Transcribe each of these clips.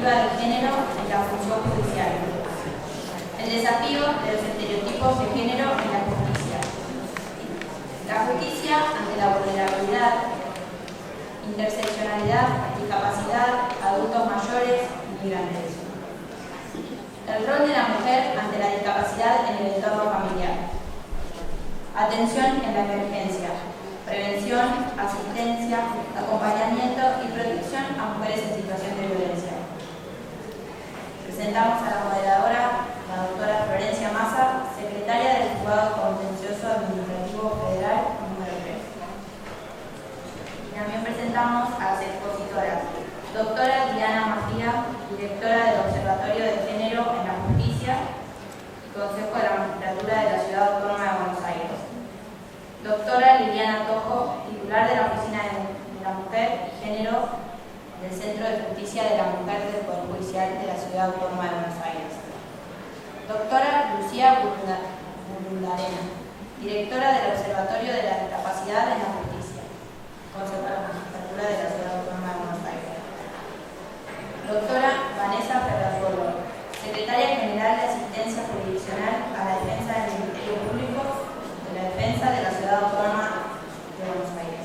perspectiva de género en la función judicial. El desafío de los estereotipos de género en la justicia. La justicia ante la vulnerabilidad, interseccionalidad, discapacidad, adultos mayores y migrantes. El rol de la mujer ante la discapacidad en el entorno familiar. Atención en la emergencia. Prevención, asistencia, acompañamiento y protección a mujeres en situación de violencia. Presentamos a la moderadora, la doctora Florencia Massa, secretaria del Juzgado Contencioso Administrativo Federal número 3. Y también presentamos a las expositoras, doctora Diana Mafía, directora del Observatorio de Género en la Justicia y Consejo de la Magistratura de la Ciudad Autónoma de Buenos Aires. Doctora Liliana Tojo, titular de la Oficina de la Mujer y Género del Centro de Justicia de la Mujer del Poder Judicial de la Ciudad Autónoma de Buenos Aires. Doctora Lucía Burundarena, directora del Observatorio de la Discapacidad en la Justicia, Consejo de la Magistratura de la Ciudad Autónoma de Buenos Aires. Doctora Vanessa Ferrasolo, secretaria general de Asistencia Jurisdiccional a la Defensa del Ministerio Público de la Defensa de la Ciudad Autónoma de Buenos Aires.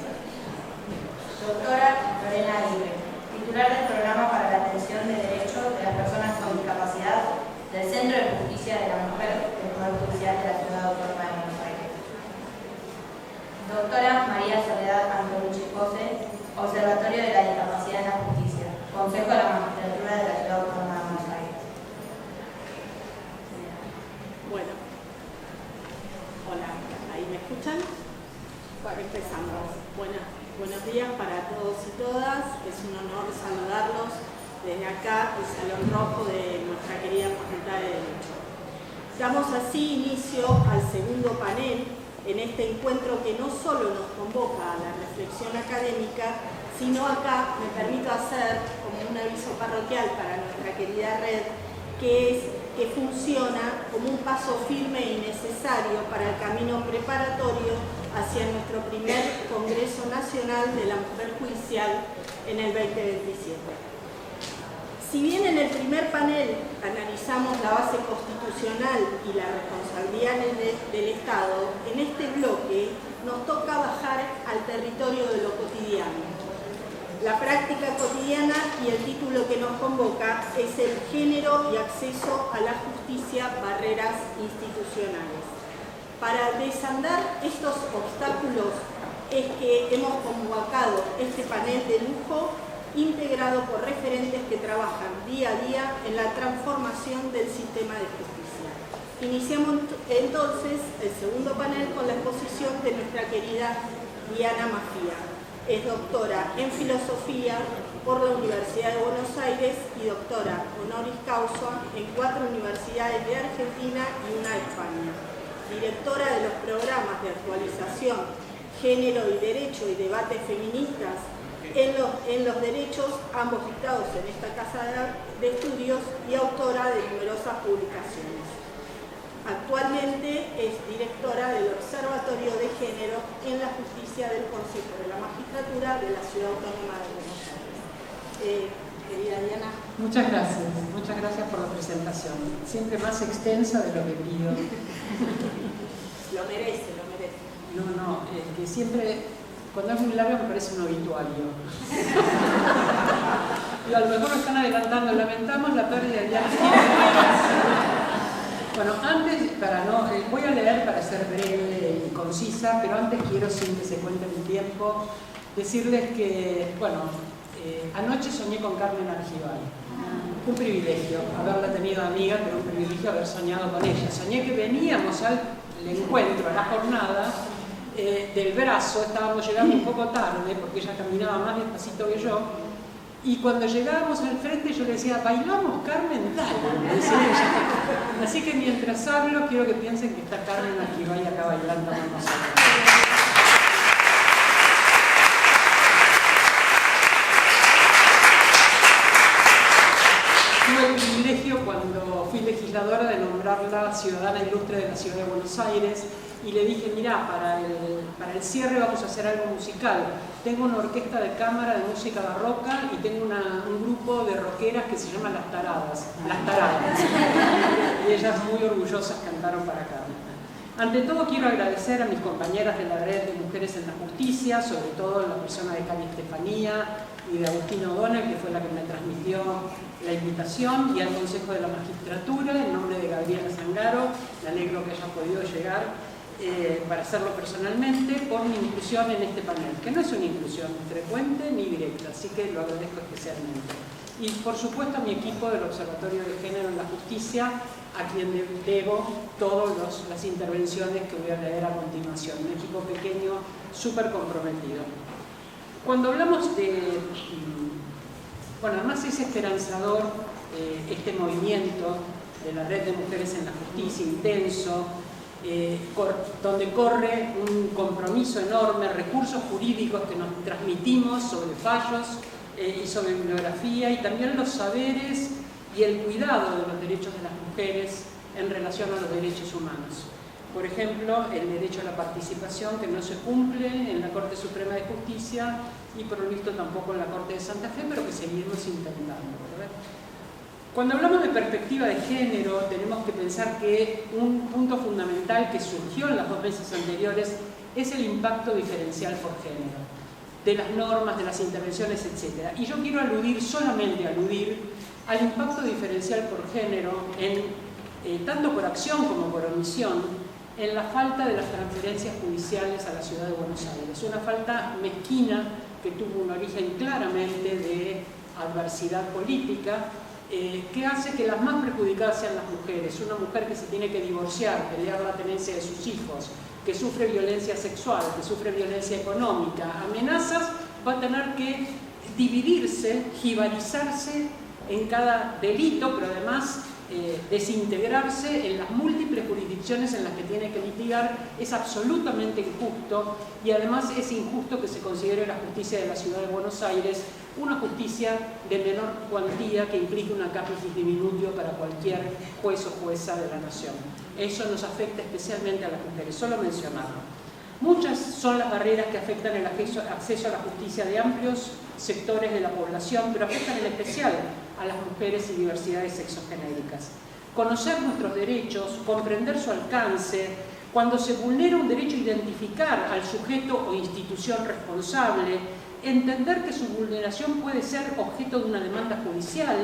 Doctora Lorena Aguirre, titular del Programa para la Atención de Derechos de las Personas con Discapacidad del Centro de Justicia de la Mujer del Poder Judicial de la Ciudad Autónoma de Buenos Aires. Doctora María Soledad Antonucci José, Observatorio de la Discapacidad en la Justicia, Consejo de la Magistratura de la Ciudad Autónoma de Buenos Aires. Bueno, hola, ¿ahí me escuchan? Bueno, empezamos. Buenos días para todos y todas. Es un honor saludarlos desde acá, el Salón Rojo de nuestra querida Facultad de Derecho. Damos así inicio al segundo panel en este encuentro que no solo nos convoca a la reflexión académica, sino acá me permito hacer como un aviso parroquial para nuestra querida red, que funciona como un paso firme y necesario para el camino preparatorio hacia nuestro primer Congreso Nacional de la Mujer Judicial en el 2027. Si bien en el primer panel analizamos la base constitucional y la responsabilidad del Estado, en este bloque nos toca bajar al territorio de lo cotidiano. La práctica cotidiana y el título que nos convoca es el género y acceso a la justicia, barreras institucionales. Para desandar estos obstáculos es que hemos convocado este panel de lujo integrado por referentes que trabajan día a día en la transformación del sistema de justicia. Iniciamos entonces el segundo panel con la exposición de nuestra querida Diana Mafía. Es doctora en Filosofía por la Universidad de Buenos Aires y doctora honoris causa en 4 universidades de Argentina y una de España. Directora de los programas de actualización, género y derecho y debates feministas en los derechos, ambos dictados en esta casa de estudios, y autora de numerosas publicaciones. Actualmente es directora del Observatorio de Género en la Justicia del Consejo de la Magistratura de la Ciudad Autónoma de Buenos Aires. Querida Diana. Muchas gracias por la presentación. Siempre más extensa de lo que pido. Lo merece. No, que siempre, cuando es muy largo me parece un obituario. Y a lo mejor nos están adelantando, lamentamos la pérdida de Diana. Bueno, antes, voy a leer para ser breve y concisa, pero antes quiero, sin que se cuente mi tiempo, decirles que, anoche soñé con Carmen Argibay. Un privilegio haberla tenido amiga, pero un privilegio haber soñado con ella. Soñé que veníamos al encuentro, a la jornada del brazo, estábamos llegando un poco tarde, porque ella caminaba más despacito que yo, y cuando llegábamos al frente yo le decía, ¿bailamos, Carmen? Dale, me decía ella. Así que mientras hablo, quiero que piensen que está Carmen Argibay acá bailando con nosotros. Tuve el privilegio cuando fui legisladora de nombrarla ciudadana ilustre de la Ciudad de Buenos Aires, y le dije, mirá, para el cierre vamos a hacer algo musical. Tengo una orquesta de cámara de música barroca y tengo un grupo de rockeras que se llama Las Taradas. Y ellas muy orgullosas cantaron para acá. Ante todo quiero agradecer a mis compañeras de la Red de Mujeres en la Justicia, sobre todo la persona de Cali Estefanía y de Agustina O'Donnell, que fue la que me transmitió la invitación, y al Consejo de la Magistratura, en nombre de Gabriela Zangaro. Me alegro que haya podido llegar para hacerlo personalmente, por mi inclusión en este panel, que no es una inclusión frecuente ni directa, así que lo agradezco especialmente. Y por supuesto a mi equipo del Observatorio de Género en la Justicia, a quien debo todas las intervenciones que voy a leer a continuación. Un equipo pequeño, súper comprometido. Cuando hablamos de... Bueno, además es esperanzador este movimiento de la Red de Mujeres en la Justicia, intenso, donde corre un compromiso enorme, recursos jurídicos que nos transmitimos sobre fallos y sobre bibliografía, y también los saberes y el cuidado de los derechos de las mujeres en relación a los derechos humanos. Por ejemplo, el derecho a la participación, que no se cumple en la Corte Suprema de Justicia y por lo visto tampoco en la Corte de Santa Fe, pero que seguimos intentando, ¿verdad? Cuando hablamos de perspectiva de género, tenemos que pensar que un punto fundamental que surgió en las 2 mesas anteriores es el impacto diferencial por género, de las normas, de las intervenciones, etc. Y yo quiero solamente aludir al impacto diferencial por género, tanto por acción como por omisión, en la falta de las transferencias judiciales a la Ciudad de Buenos Aires. Una falta mezquina que tuvo un origen claramente de adversidad política, que hace que las más perjudicadas sean las mujeres. Una mujer que se tiene que divorciar, pelear la tenencia de sus hijos, que sufre violencia sexual, que sufre violencia económica, amenazas, va a tener que dividirse, jibarizarse en cada delito, pero además desintegrarse en las múltiples jurisdicciones en las que tiene que litigar. Es absolutamente injusto, y además es injusto que se considere la justicia de la Ciudad de Buenos Aires una justicia de menor cuantía que implique una capitis diminutio para cualquier juez o jueza de la nación. Eso nos afecta especialmente a las mujeres, solo mencionarlo. Muchas son las barreras que afectan el acceso a la justicia de amplios sectores de la población, pero afectan en especial a las mujeres y diversidades sexogenéricas. Conocer nuestros derechos, comprender su alcance, cuando se vulnera un derecho, identificar al sujeto o institución responsable, entender que su vulneración puede ser objeto de una demanda judicial,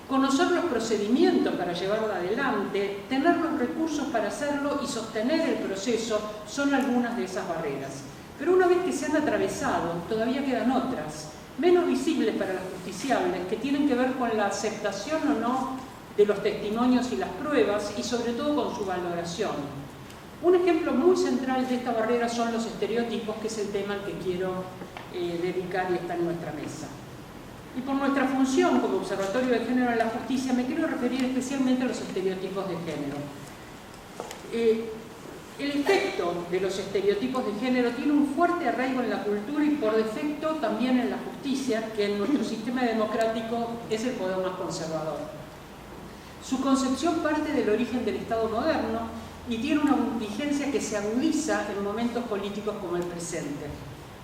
conocer los procedimientos para llevarlo adelante, tener los recursos para hacerlo y sostener el proceso, son algunas de esas barreras. Pero una vez que se han atravesado, todavía quedan otras, menos visibles para las justiciables, que tienen que ver con la aceptación o no de los testimonios y las pruebas, y sobre todo con su valoración. Un ejemplo muy central de esta barrera son los estereotipos, que es el tema al que quiero dedicar y está en nuestra mesa. Y por nuestra función como Observatorio de Género en la Justicia, me quiero referir especialmente a los estereotipos de género. El efecto de los estereotipos de género tiene un fuerte arraigo en la cultura y por defecto también en la justicia, que en nuestro sistema democrático es el poder más conservador. Su concepción parte del origen del Estado moderno y tiene una vigencia que se agudiza en momentos políticos como el presente.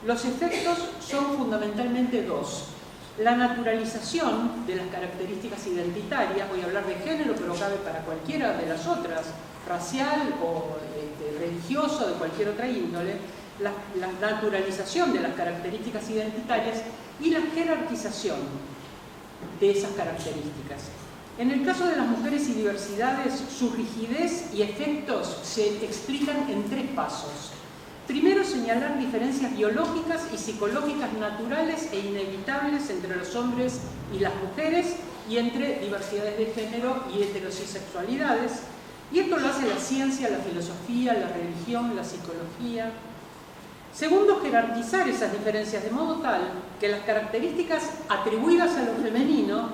Los efectos son fundamentalmente 2. La naturalización de las características identitarias, voy a hablar de género, pero cabe para cualquiera de las otras, racial o religiosa, de cualquier otra índole, la naturalización de las características identitarias y la jerarquización de esas características. En el caso de las mujeres y diversidades, su rigidez y efectos se explican en 3 pasos. Primero, señalar diferencias biológicas y psicológicas naturales e inevitables entre los hombres y las mujeres y entre diversidades de género y heterosexualidades. Y esto lo hace la ciencia, la filosofía, la religión, la psicología. Segundo, jerarquizar esas diferencias de modo tal que las características atribuidas a lo femenino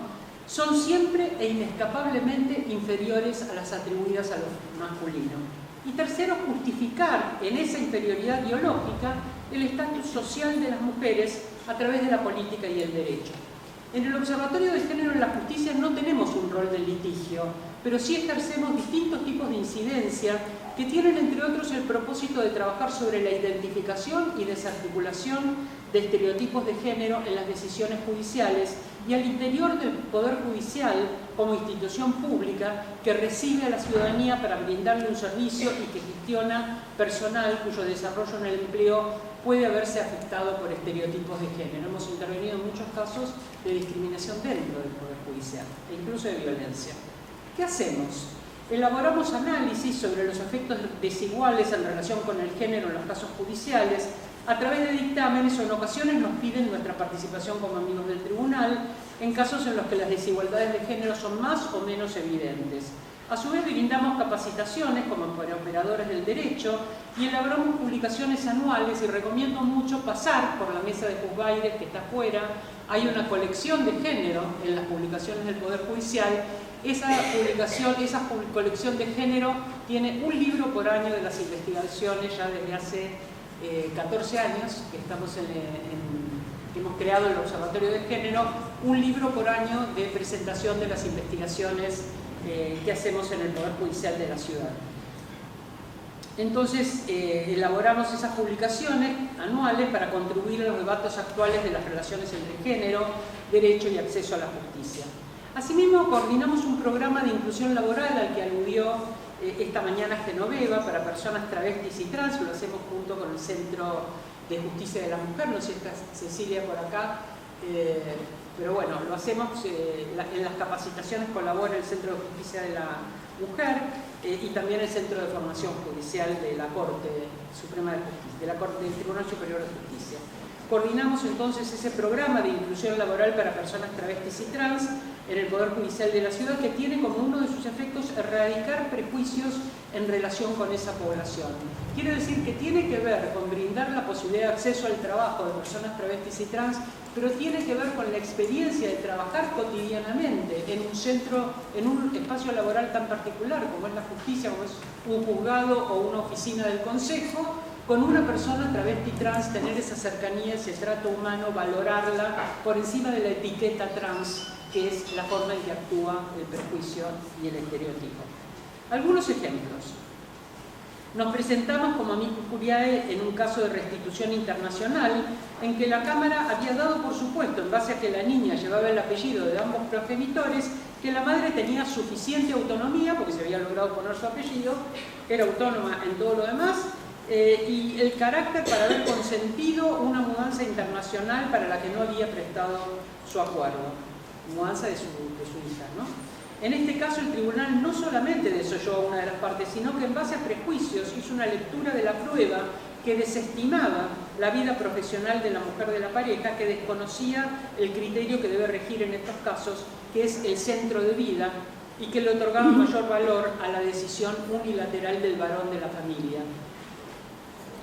son siempre e inescapablemente inferiores a las atribuidas a lo masculino. Y tercero, justificar en esa inferioridad biológica el estatus social de las mujeres a través de la política y el derecho. En el Observatorio de Género en la Justicia no tenemos un rol de litigio, pero sí ejercemos distintos tipos de incidencia que tienen entre otros el propósito de trabajar sobre la identificación y desarticulación de estereotipos de género en las decisiones judiciales y al interior del Poder Judicial como institución pública que recibe a la ciudadanía para brindarle un servicio y que gestiona personal cuyo desarrollo en el empleo puede haberse afectado por estereotipos de género. Hemos intervenido en muchos casos de discriminación dentro del Poder Judicial e incluso de violencia. ¿Qué hacemos? Elaboramos análisis sobre los efectos desiguales en relación con el género en los casos judiciales. A través de dictámenes o en ocasiones nos piden nuestra participación como amigos del tribunal en casos en los que las desigualdades de género son más o menos evidentes. A su vez brindamos capacitaciones como para operadores del derecho y elaboramos publicaciones anuales y recomiendo mucho pasar por la mesa de Juzgaires que está afuera. Hay una colección de género en las publicaciones del Poder Judicial. Esa colección de género tiene un libro por año de las investigaciones ya desde hace 14 años que hemos creado el Observatorio de Género, un libro por año de presentación de las investigaciones que hacemos en el Poder Judicial de la ciudad. Entonces, elaboramos esas publicaciones anuales para contribuir a los debates actuales de las relaciones entre género, derecho y acceso a la justicia. Asimismo, coordinamos un programa de inclusión laboral al que aludió esta mañana Genoveva para personas travestis y trans. Lo hacemos junto con el Centro de Justicia de la Mujer, no sé si está Cecilia por acá, pero bueno, lo hacemos, en las capacitaciones colabora el Centro de Justicia de la Mujer y también el Centro de Formación Judicial de la Corte Suprema de Justicia, del Tribunal Superior de Justicia. Coordinamos entonces ese programa de inclusión laboral para personas travestis y trans en el Poder Judicial de la ciudad, que tiene como uno de sus efectos erradicar prejuicios en relación con esa población. Quiere decir que tiene que ver con brindar la posibilidad de acceso al trabajo de personas travestis y trans, pero tiene que ver con la experiencia de trabajar cotidianamente en un centro, en un espacio laboral tan particular como es la justicia, como es un juzgado o una oficina del Consejo, con una persona travesti trans, tener esa cercanía, ese trato humano, valorarla por encima de la etiqueta trans, que es la forma en que actúa el prejuicio y el estereotipo. Algunos ejemplos. Nos presentamos como amicus curiae en un caso de restitución internacional en que la Cámara había dado por supuesto, en base a que la niña llevaba el apellido de ambos progenitores, que la madre tenía suficiente autonomía, porque se había logrado poner su apellido, era autónoma en todo lo demás, y el carácter para haber consentido una mudanza internacional para la que no había prestado su acuerdo, mudanza de su hija, ¿no? En este caso el tribunal no solamente desoyó a una de las partes, sino que en base a prejuicios hizo una lectura de la prueba que desestimaba la vida profesional de la mujer de la pareja, que desconocía el criterio que debe regir en estos casos, que es el centro de vida, y que le otorgaba mayor valor a la decisión unilateral del varón de la familia.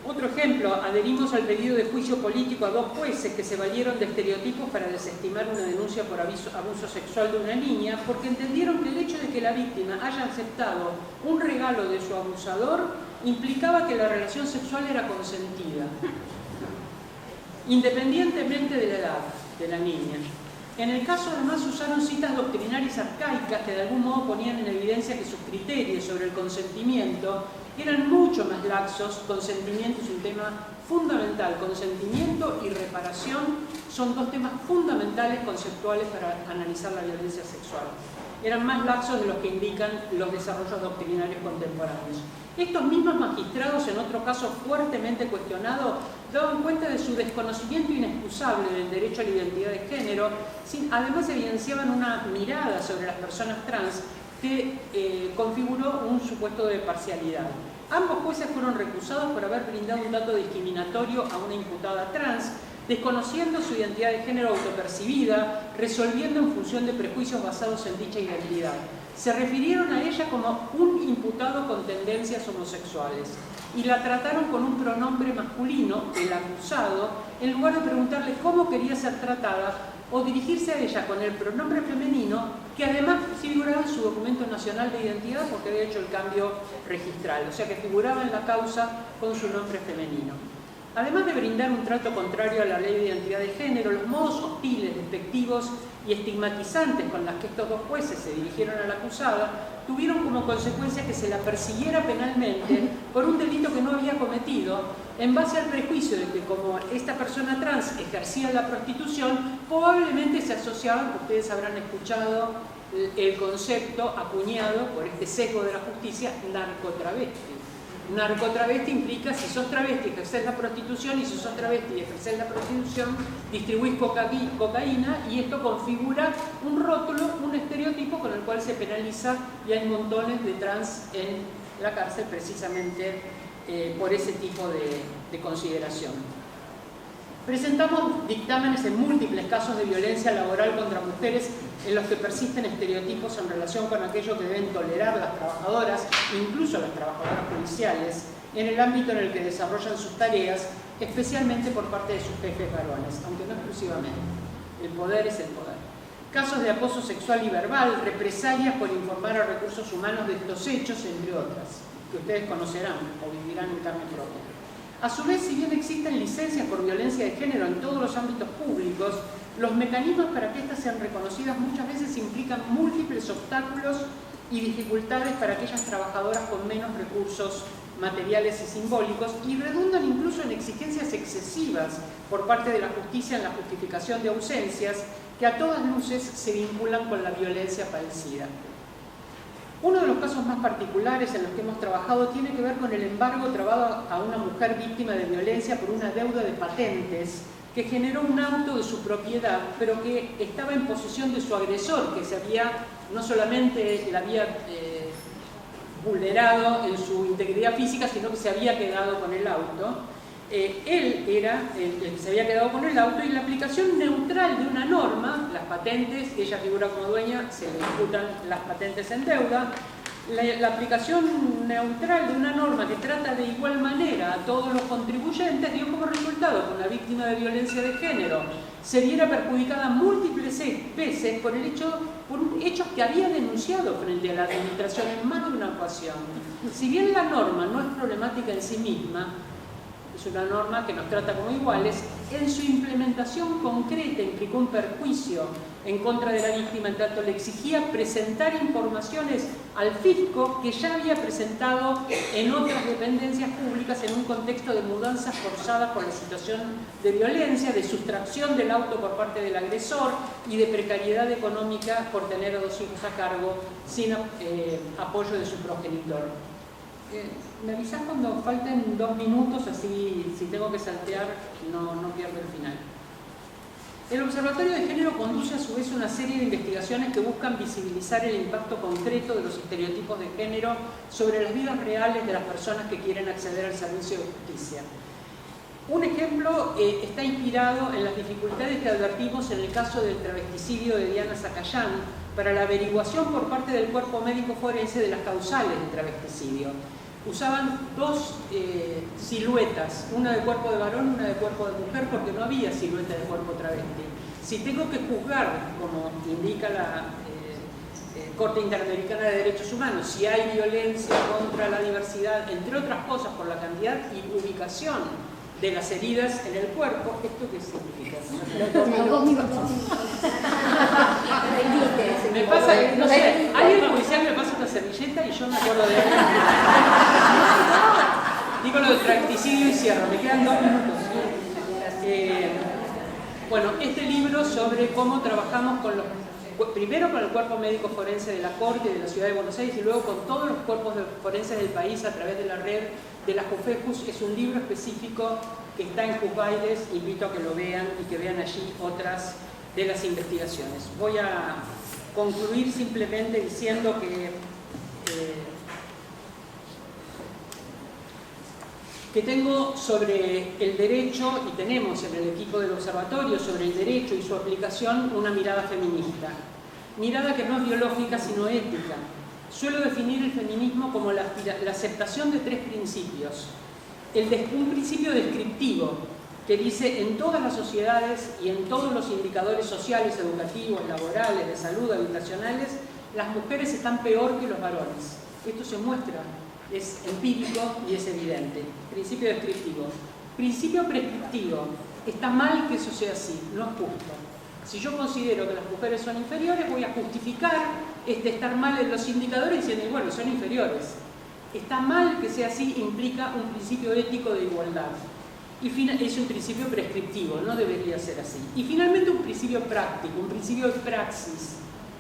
Otro ejemplo, adherimos al pedido de juicio político a 2 jueces que se valieron de estereotipos para desestimar una denuncia por abuso sexual de una niña, porque entendieron que el hecho de que la víctima haya aceptado un regalo de su abusador implicaba que la relación sexual era consentida, independientemente de la edad de la niña. En el caso, además, usaron citas doctrinarias arcaicas que de algún modo ponían en evidencia que sus criterios sobre el consentimiento eran mucho más laxos. Consentimiento es un tema fundamental. Consentimiento y reparación son 2 temas fundamentales conceptuales para analizar la violencia sexual. Eran más laxos de los que indican los desarrollos doctrinarios contemporáneos. Estos mismos magistrados, en otro caso fuertemente cuestionado, daban cuenta de su desconocimiento inexcusable del derecho a la identidad de género, además evidenciaban una mirada sobre las personas trans que configuró un supuesto de parcialidad. Ambos jueces fueron recusados por haber brindado un dato discriminatorio a una imputada trans, desconociendo su identidad de género autopercibida, resolviendo en función de prejuicios basados en dicha identidad. Se refirieron a ella como un imputado con tendencias homosexuales y la trataron con un pronombre masculino, el acusado, en lugar de preguntarle cómo quería ser tratada o dirigirse a ella con el pronombre femenino, que además figuraba en su documento nacional de identidad porque había hecho el cambio registral, o sea que figuraba en la causa con su nombre femenino. Además de brindar un trato contrario a la ley de identidad de género, los modos hostiles, despectivos y estigmatizantes con las que estos dos jueces se dirigieron a la acusada, tuvieron como consecuencia que se la persiguiera penalmente por un delito que no había cometido, en base al prejuicio de que como esta persona trans ejercía la prostitución, probablemente se asociaban, ustedes habrán escuchado el concepto acuñado por este sesgo de la justicia, narcotravesti. Narcotravesti implica, si sos travesti ejercés la prostitución, y si sos travesti y ejercés la prostitución, distribuís cocaína, y esto configura un rótulo, un estereotipo con el cual se penaliza, y hay montones de trans en la cárcel precisamente por ese tipo de consideración. Presentamos dictámenes en múltiples casos de violencia laboral contra mujeres en los que persisten estereotipos en relación con aquello que deben tolerar las trabajadoras, incluso las trabajadoras policiales, en el ámbito en el que desarrollan sus tareas, especialmente por parte de sus jefes varones, aunque no exclusivamente. El poder es el poder. Casos de acoso sexual y verbal, represalias por informar a recursos humanos de estos hechos, entre otras, que ustedes conocerán o vivirán en carne propia. A su vez, si bien existen licencias por violencia de género en todos los ámbitos públicos, los mecanismos para que éstas sean reconocidas muchas veces implican múltiples obstáculos y dificultades para aquellas trabajadoras con menos recursos materiales y simbólicos, y redundan incluso en exigencias excesivas por parte de la justicia en la justificación de ausencias que a todas luces se vinculan con la violencia padecida. Uno de los casos más particulares en los que hemos trabajado tiene que ver con el embargo trabado a una mujer víctima de violencia por una deuda de patentes que generó un auto de su propiedad, pero que estaba en posesión de su agresor, que se había, no solamente la había vulnerado en su integridad física, sino que se había quedado con el auto. Él era el que se había quedado con el auto, y la aplicación neutral de una norma, las patentes, ella figura como dueña, se le imputan las patentes en deuda, la aplicación neutral de una norma que trata de igual manera a todos los contribuyentes dio como resultado que una víctima de violencia de género se viera perjudicada múltiples veces por hechos que había denunciado frente a la administración en más de una ocasión. Si bien la norma no es problemática en sí misma, es una norma que nos trata como iguales, en su implementación concreta implicó un perjuicio en contra de la víctima, en tanto le exigía presentar informaciones al fisco que ya había presentado en otras dependencias públicas en un contexto de mudanzas forzadas por la situación de violencia, de sustracción del auto por parte del agresor y de precariedad económica por tener a 2 hijos a cargo sin apoyo de su progenitor. Me avisás cuando falten 2 minutos, así si tengo que saltear no pierdo el final. El Observatorio de Género conduce a su vez una serie de investigaciones que buscan visibilizar el impacto concreto de los estereotipos de género sobre las vidas reales de las personas que quieren acceder al servicio de justicia. Un ejemplo está inspirado en las dificultades que advertimos en el caso del travesticidio de Diana Zacayán para la averiguación por parte del cuerpo médico forense de las causales del travesticidio. Usaban 2 siluetas, una de cuerpo de varón y una de cuerpo de mujer, porque no había silueta de cuerpo travesti. Si tengo que juzgar, como indica la Corte Interamericana de Derechos Humanos, si hay violencia contra la diversidad, entre otras cosas por la cantidad y ubicación de las heridas en el cuerpo, ¿esto qué significa? Me pasa, no sé, alguien judicial me pasa una servilleta y yo me acuerdo de algo. Digo lo del travesticidio y cierro, me quedan 2 minutos. Bueno, este libro sobre cómo trabajamos primero con el cuerpo médico forense de la Corte de la Ciudad de Buenos Aires y luego con todos los cuerpos forenses del país a través de la red de la JUFEJUS, es un libro específico que está en JUSBailes, invito a que lo vean y que vean allí otras de las investigaciones. Voy a concluir simplemente diciendo que tengo sobre el derecho, y tenemos en el equipo del observatorio sobre el derecho y su aplicación, una mirada feminista. Mirada que no es biológica sino ética. Suelo definir el feminismo como la aceptación de 3 principios. Un principio descriptivo, que dice en todas las sociedades y en todos los indicadores sociales, educativos, laborales, de salud, habitacionales, las mujeres están peor que los varones. Esto se muestra, es empírico y es evidente. Principio descriptivo. Principio prescriptivo. Está mal que eso sea así, no es justo. Si yo considero que las mujeres son inferiores, voy a justificar estar mal en los indicadores diciendo, bueno, son inferiores. Está mal que sea así, implica un principio ético de igualdad. Y es un principio prescriptivo, no debería ser así. Y finalmente un principio práctico, un principio de praxis.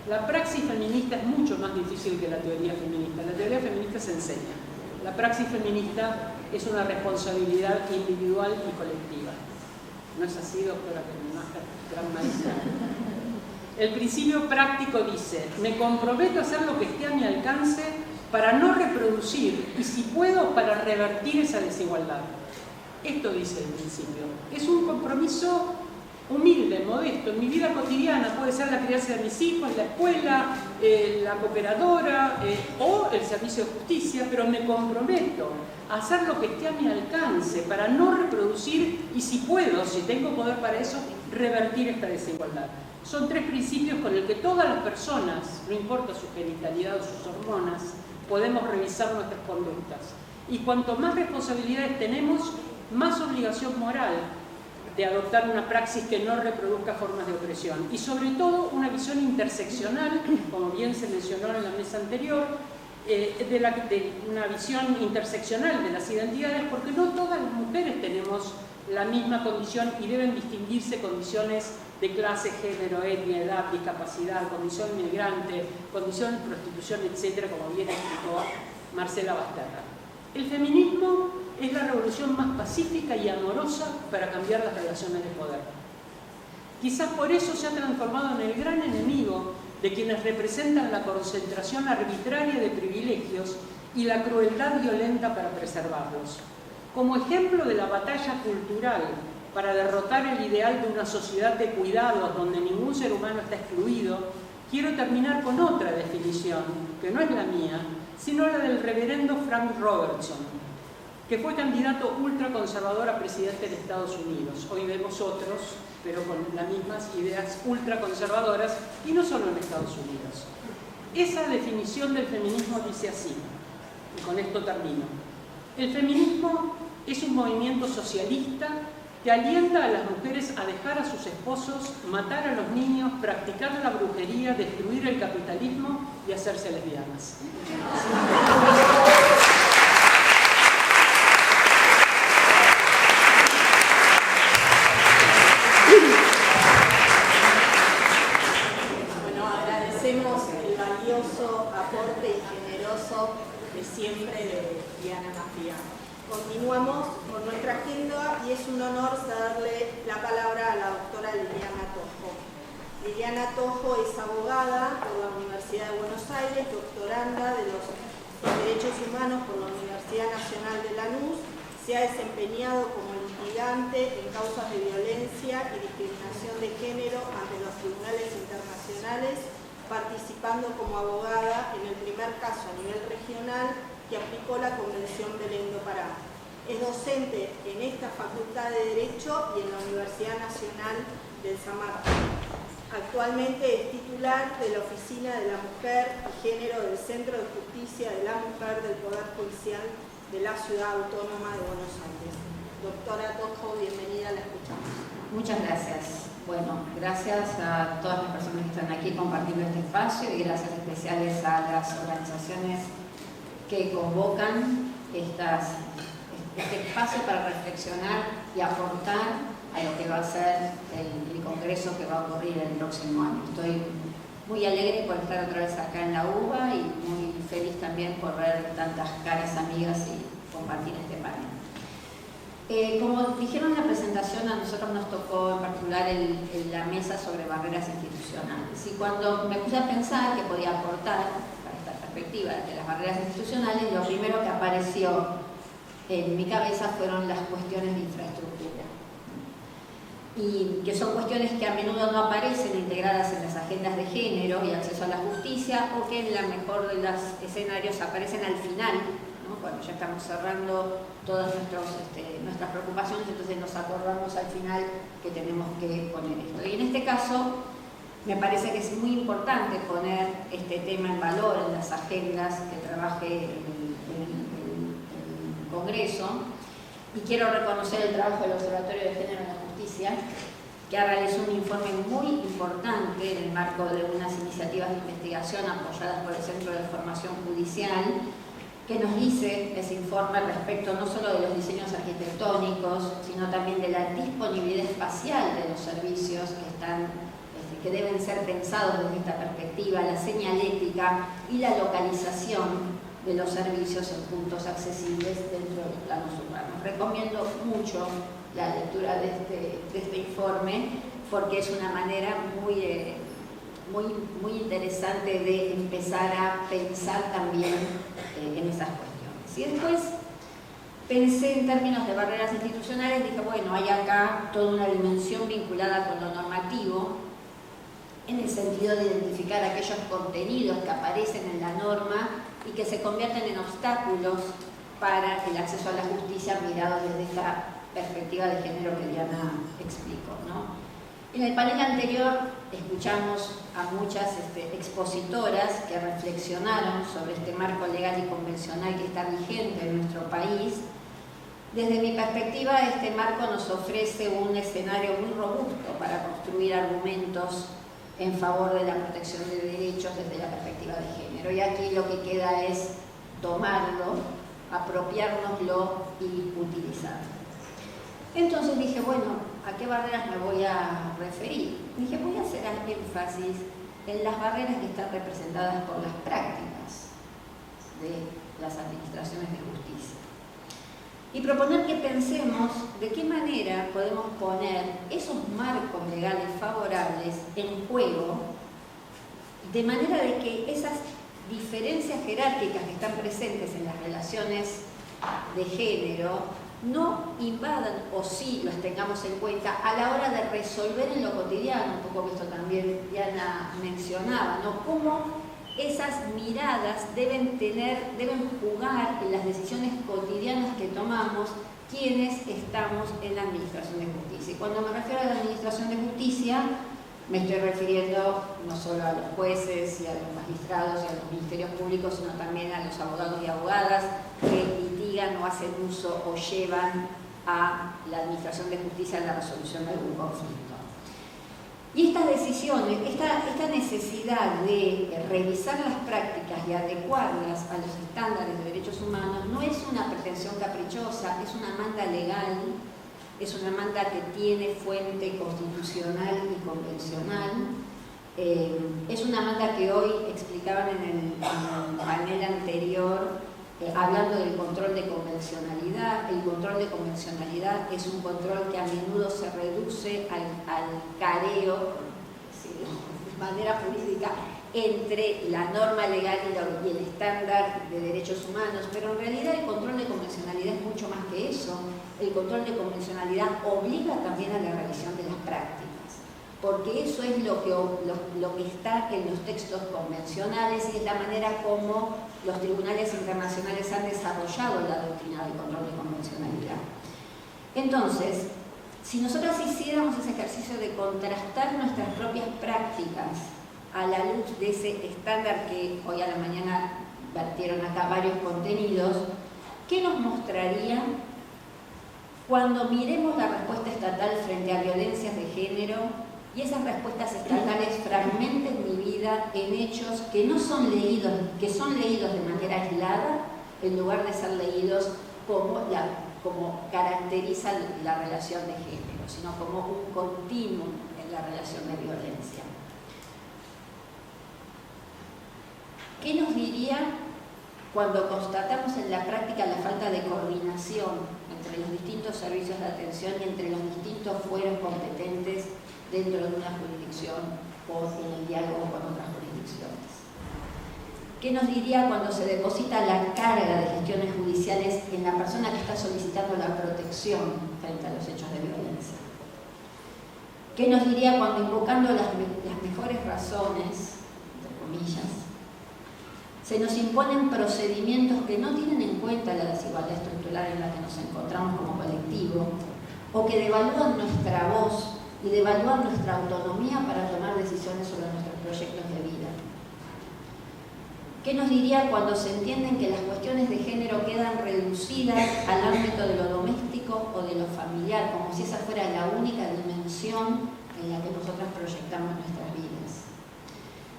La praxis feminista es mucho más difícil que la teoría feminista. La teoría feminista se enseña. La praxis feminista es una responsabilidad individual y colectiva. ¿No es así, doctora? Gran maestra. El principio práctico dice, me comprometo a hacer lo que esté a mi alcance para no reproducir y, si puedo, para revertir esa desigualdad. Esto dice el principio. Es un compromiso humilde, modesto. En mi vida cotidiana puede ser la crianza de mis hijos, la escuela, la cooperadora o el servicio de justicia, pero me comprometo a hacer lo que esté a mi alcance para no reproducir y, si puedo, si tengo poder para eso, revertir esta desigualdad. Son 3 principios con los que todas las personas, no importa su genitalidad o sus hormonas, podemos revisar nuestras conductas. Y cuanto más responsabilidades tenemos, más obligación moral de adoptar una praxis que no reproduzca formas de opresión. Y sobre todo una visión interseccional, como bien se mencionó en la mesa anterior, de una visión interseccional de las identidades, porque no todas las mujeres tenemos la misma condición y deben distinguirse condiciones de clase, género, etnia, edad, discapacidad, condición migrante, condición de prostitución, etcétera, como bien explicó Marcela Basterra. El feminismo es la revolución más pacífica y amorosa para cambiar las relaciones de poder. Quizás por eso se ha transformado en el gran enemigo de quienes representan la concentración arbitraria de privilegios y la crueldad violenta para preservarlos. Como ejemplo de la batalla cultural para derrotar el ideal de una sociedad de cuidados donde ningún ser humano está excluido, quiero terminar con otra definición, que no es la mía, sino la del reverendo Frank Robertson, que fue candidato ultraconservador a presidente de Estados Unidos. Hoy vemos otros, pero con las mismas ideas ultraconservadoras, y no solo en Estados Unidos. Esa definición del feminismo dice así, y con esto termino. El feminismo es un movimiento socialista que alienta a las mujeres a dejar a sus esposos, matar a los niños, practicar la brujería, destruir el capitalismo y hacerse lesbianas. Bueno, agradecemos el valioso aporte y generoso de siempre de Diana Mafia. Continuamos con nuestra agenda y es un honor darle la palabra a la doctora Liliana Tojo. Liliana Tojo es abogada por la Universidad de Buenos Aires, doctoranda en Derechos Humanos por la Universidad Nacional de Lanús. Se ha desempeñado como litigante en causas de violencia y discriminación de género ante los tribunales internacionales, participando como abogada en el primer caso a nivel regional que aplicó la Convención de Belén do Pará. Es docente en esta Facultad de Derecho y en la Universidad Nacional del San Martín. Actualmente es titular de la Oficina de la Mujer y Género del Centro de Justicia de la Mujer del Poder Judicial de la Ciudad Autónoma de Buenos Aires. Doctora Tojo, bienvenida, la escuchamos. Muchas gracias. Bueno, gracias a todas las personas que están aquí compartiendo este espacio y gracias especiales a las organizaciones que convocan este espacio para reflexionar y aportar a lo que va a ser el congreso que va a ocurrir el próximo año. Estoy muy alegre por estar otra vez acá en la UBA y muy feliz también por ver tantas caras amigas y compartir este panel. Como dijeron en la presentación, a nosotros nos tocó en particular la mesa sobre barreras institucionales. Y cuando me puse a pensar que podía aportar para esta perspectiva de las barreras institucionales, lo primero que apareció en mi cabeza fueron las cuestiones de infraestructura. Y que son cuestiones que a menudo no aparecen integradas en las agendas de género y acceso a la justicia, o que en la mejor de los escenarios aparecen al final, ¿no? Cuando ya estamos cerrando todas nuestras preocupaciones, entonces nos acordamos al final que tenemos que poner esto. Y en este caso, me parece que es muy importante poner este tema en valor en las agendas que trabaje el Congreso, y quiero reconocer el trabajo del Observatorio de Género en la Justicia, que ha realizado un informe muy importante en el marco de unas iniciativas de investigación apoyadas por el Centro de Formación Judicial, que nos dice ese informe respecto no solo de los diseños arquitectónicos, sino también de la disponibilidad espacial de los servicios que deben ser pensados desde esta perspectiva, la señalética y la localización de los servicios en puntos accesibles dentro de los planos urbanos. Recomiendo mucho la lectura de este informe porque es una manera muy interesante de empezar a pensar también en esas cuestiones. Y después pensé en términos de barreras institucionales, dije, bueno, hay acá toda una dimensión vinculada con lo normativo, en el sentido de identificar aquellos contenidos que aparecen en la norma y que se convierten en obstáculos para el acceso a la justicia mirado desde esta perspectiva de género que Diana explicó, ¿no? En el panel anterior escuchamos a muchas expositoras que reflexionaron sobre este marco legal y convencional que está vigente en nuestro país. Desde mi perspectiva, este marco nos ofrece un escenario muy robusto para construir argumentos en favor de la protección de derechos desde la perspectiva de género. Y aquí lo que queda es tomarlo, apropiárnoslo y utilizarlo. Entonces dije, bueno, ¿a qué barreras me voy a referir? Dije, voy a hacer énfasis en las barreras que están representadas por las prácticas de las administraciones de justicia. Y proponer que pensemos de qué manera podemos poner esos marcos legales favorables en juego, de manera de que esas diferencias jerárquicas que están presentes en las relaciones de género no invadan, o sí los tengamos en cuenta a la hora de resolver en lo cotidiano, un poco que esto también Diana mencionaba, ¿no? Cómo esas miradas deben jugar en las decisiones cotidianas que tomamos quienes estamos en la Administración de Justicia. Y cuando me refiero a la Administración de Justicia, me estoy refiriendo no solo a los jueces y a los magistrados y a los ministerios públicos, sino también a los abogados y abogadas que litigan o hacen uso o llevan a la Administración de Justicia en la resolución de algún conflicto. Y estas decisiones, esta necesidad de revisar las prácticas y adecuarlas a los estándares de derechos humanos no es una pretensión caprichosa, es una demanda legal, es una demanda que tiene fuente constitucional y convencional. Es una demanda que hoy explicaban en el panel anterior, hablando del control de convencionalidad. El control de convencionalidad es un control que a menudo se reduce al careo, de manera jurídica, entre la norma legal y el estándar de derechos humanos, pero en realidad el control de convencionalidad es mucho más que eso. El control de convencionalidad obliga también a la revisión de las prácticas, porque eso es lo que está en los textos convencionales y es la manera como los tribunales internacionales han desarrollado la doctrina del control de convencionalidad. Entonces, si nosotros hiciéramos ese ejercicio de contrastar nuestras propias prácticas a la luz de ese estándar que hoy a la mañana vertieron acá varios contenidos, ¿qué nos mostraría cuando miremos la respuesta estatal frente a violencias de género y esas respuestas estatales fragmenten mi vida en hechos que no son leídos, que son leídos de manera aislada, en lugar de ser leídos como caracteriza la relación de género, sino como un continuum en la relación de violencia? ¿Qué nos diría cuando constatamos en la práctica la falta de coordinación entre los distintos servicios de atención y entre los distintos fueros competentes dentro de una jurisdicción o en el diálogo con otras jurisdicciones? ¿Qué nos diría cuando se deposita la carga de gestiones judiciales en la persona que está solicitando la protección frente a los hechos de violencia? ¿Qué nos diría cuando, invocando las mejores razones, entre comillas, se nos imponen procedimientos que no tienen en cuenta la desigualdad estructural en la que nos encontramos como colectivo, o que devalúan nuestra voz y devalúan nuestra autonomía para tomar decisiones sobre nuestros proyectos de vida? ¿Qué nos diría cuando se entienden que las cuestiones de género quedan reducidas al ámbito de lo doméstico político o de lo familiar, como si esa fuera la única dimensión en la que nosotros proyectamos nuestras vidas.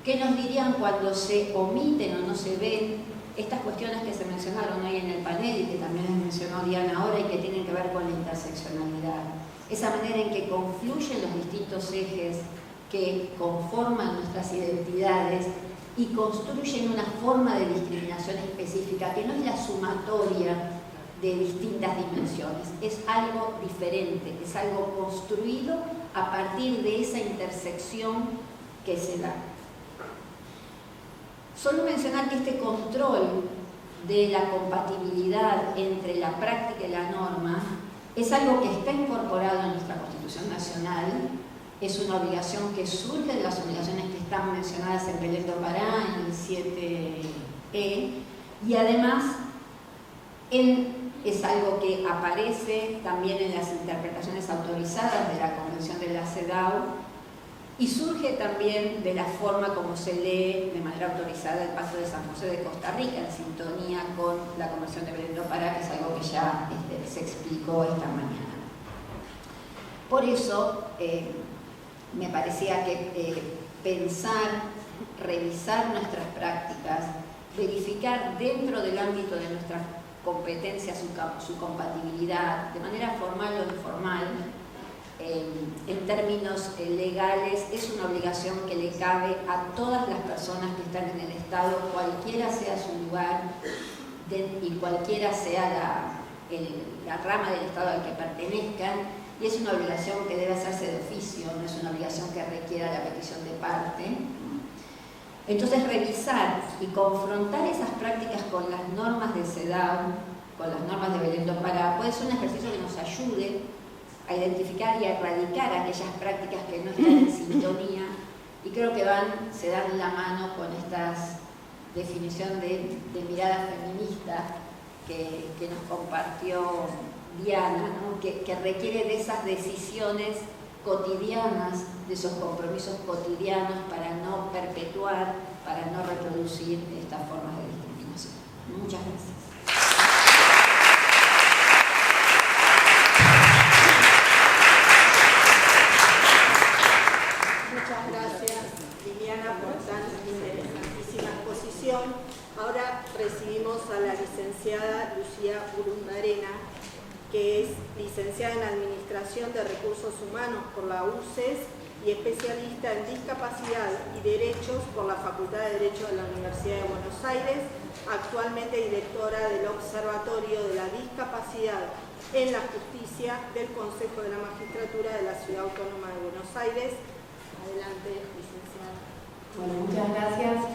¿Qué nos dirían cuando se omiten o no se ven estas cuestiones que se mencionaron hoy en el panel y que también les mencionó Diana ahora y que tienen que ver con la interseccionalidad? Esa manera en que confluyen los distintos ejes que conforman nuestras identidades y construyen una forma de discriminación específica que no es la sumatoria de distintas dimensiones, es algo diferente, es algo construido a partir de esa intersección que se da. Solo mencionar que este control de la compatibilidad entre la práctica y la norma es algo que está incorporado en nuestra Constitución Nacional, es una obligación que surge de las obligaciones que están mencionadas en Belén do Pará, en el 7E, y además es algo que aparece también en las interpretaciones autorizadas de la Convención de la CEDAW y surge también de la forma como se lee de manera autorizada el Pacto de San José de Costa Rica, en sintonía con la Convención de Belén do Pará, que es algo que ya se explicó esta mañana. Por eso, me parecía que pensar, revisar nuestras prácticas, verificar dentro del ámbito de nuestras competencias su compatibilidad, de manera formal o informal, en términos legales, es una obligación que le cabe a todas las personas que están en el Estado, cualquiera sea su lugar y cualquiera sea la rama del Estado al que pertenezcan. Y es una obligación que debe hacerse de oficio, no es una obligación que requiera la petición de parte. Entonces, revisar y confrontar esas prácticas con las normas de CEDAW, con las normas de Belén do Pará, puede ser un ejercicio que nos ayude a identificar y a erradicar aquellas prácticas que no están en sintonía, y creo que se dan la mano con esta definición de mirada feminista que nos compartió Diana, ¿no? que requiere de esas decisiones cotidianas, de esos compromisos cotidianos para no perpetuar, para no reproducir estas formas de discriminación. Muchas gracias. Muchas gracias, Liliana, por tan interesantísima exposición. Ahora recibimos a la licenciada Lucía Burundarena, que es licenciada en Administración de Recursos Humanos por la UCES y especialista en Discapacidad y Derechos por la Facultad de Derecho de la Universidad de Buenos Aires, actualmente directora del Observatorio de la Discapacidad en la Justicia del Consejo de la Magistratura de la Ciudad Autónoma de Buenos Aires. Adelante, licenciada. Bueno, muchas gracias.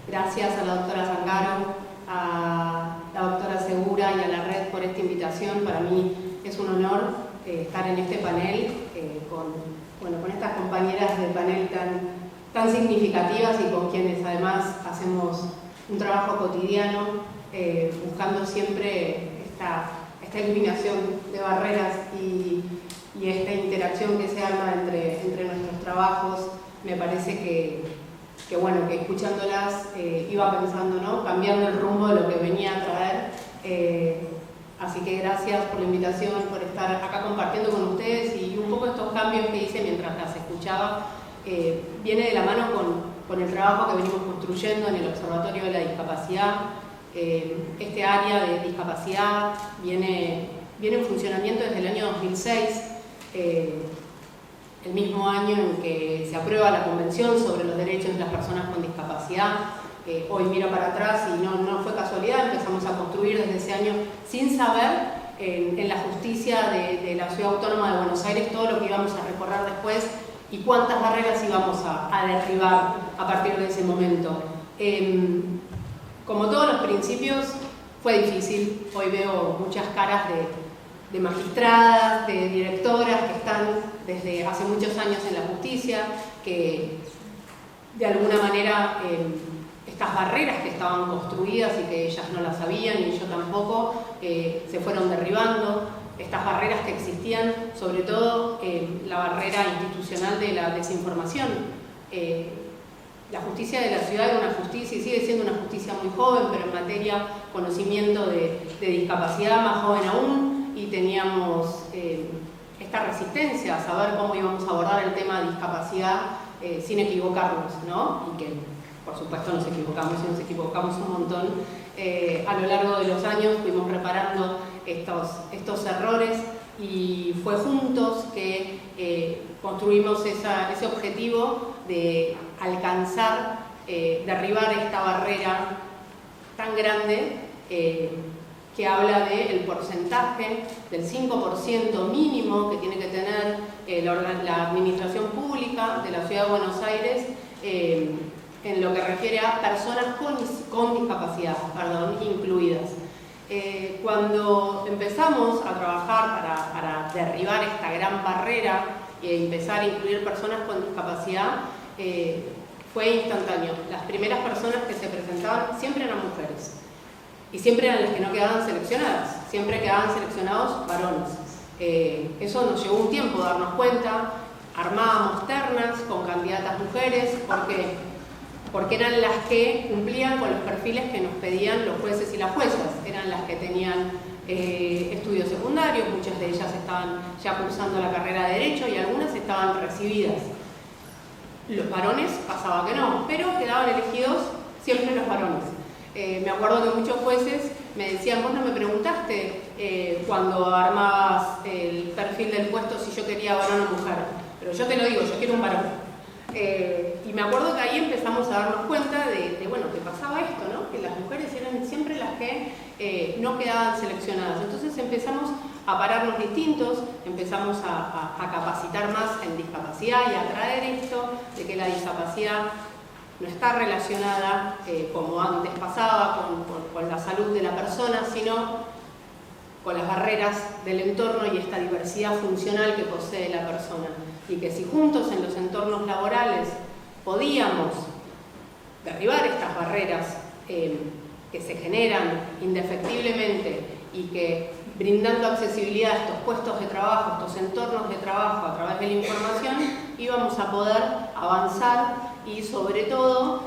Gracias a la doctora Zangaro, a la doctora Segura y a la red por esta invitación. Para mí es un honor estar en este panel con estas compañeras del panel tan significativas y con quienes además hacemos un trabajo cotidiano buscando siempre esta eliminación de barreras y esta interacción que se arma entre nuestros trabajos. Me parece que escuchándolas iba pensando, ¿no? Cambiando el rumbo de lo que venía a traer. Así que gracias por la invitación, por estar acá compartiendo con ustedes, y un poco estos cambios que hice mientras las escuchaba viene de la mano con el trabajo que venimos construyendo en el Observatorio de la Discapacidad. Este área de discapacidad viene en funcionamiento desde el año 2006. El mismo año en que se aprueba la Convención sobre los Derechos de las Personas con Discapacidad. Hoy miro para atrás y no fue casualidad, empezamos a construir desde ese año sin saber en la justicia de la Ciudad Autónoma de Buenos Aires todo lo que íbamos a recorrer después y cuántas barreras íbamos a derribar a partir de ese momento. Como todos los principios, fue difícil. Hoy veo muchas caras de magistradas, de directoras que están desde hace muchos años en la justicia, que de alguna manera estas barreras que estaban construidas y que ellas no las sabían y yo tampoco, se fueron derribando. Estas barreras que existían, sobre todo la barrera institucional de la desinformación. La justicia de la ciudad era una justicia y sigue siendo una justicia muy joven, pero en materia conocimiento de discapacidad más joven aún. y teníamos esta resistencia a saber cómo íbamos a abordar el tema de discapacidad sin equivocarnos, ¿no? Y que, por supuesto, nos equivocamos y nos equivocamos un montón. A lo largo de los años fuimos reparando estos errores y fue juntos que construimos ese objetivo de alcanzar, derribar esta barrera tan grande que habla del porcentaje del 5% mínimo que tiene que tener la administración pública de la Ciudad de Buenos Aires en lo que refiere a personas con discapacidad, incluidas. Cuando empezamos a trabajar para derribar esta gran barrera y empezar a incluir personas con discapacidad, fue instantáneo. Las primeras personas que se presentaban siempre eran mujeres y siempre eran las que no quedaban seleccionadas, siempre quedaban seleccionados varones. Eso nos llevó un tiempo darnos cuenta, armábamos ternas con candidatas mujeres, porque eran las que cumplían con los perfiles que nos pedían los jueces y las juezas, eran las que tenían estudios secundarios, muchas de ellas estaban ya cursando la carrera de Derecho y algunas estaban recibidas. Los varones pasaba que no, pero quedaban elegidos siempre los varones. Me acuerdo que muchos jueces me decían, vos no me preguntaste cuando armabas el perfil del puesto si yo quería varón o mujer, pero yo te lo digo, yo quiero un varón. Y me acuerdo que ahí empezamos a darnos cuenta de bueno, que pasaba esto, ¿no? Que las mujeres eran siempre las que no quedaban seleccionadas. Entonces empezamos a pararnos distintos, empezamos a capacitar más en discapacidad y a traer esto de que la discapacidad no está relacionada, como antes pasaba, con la salud de la persona, sino con las barreras del entorno y esta diversidad funcional que posee la persona. Y que si juntos en los entornos laborales podíamos derribar estas barreras que se generan indefectiblemente y que brindando accesibilidad a estos puestos de trabajo, estos entornos de trabajo a través de la información, íbamos a poder avanzar y sobre todo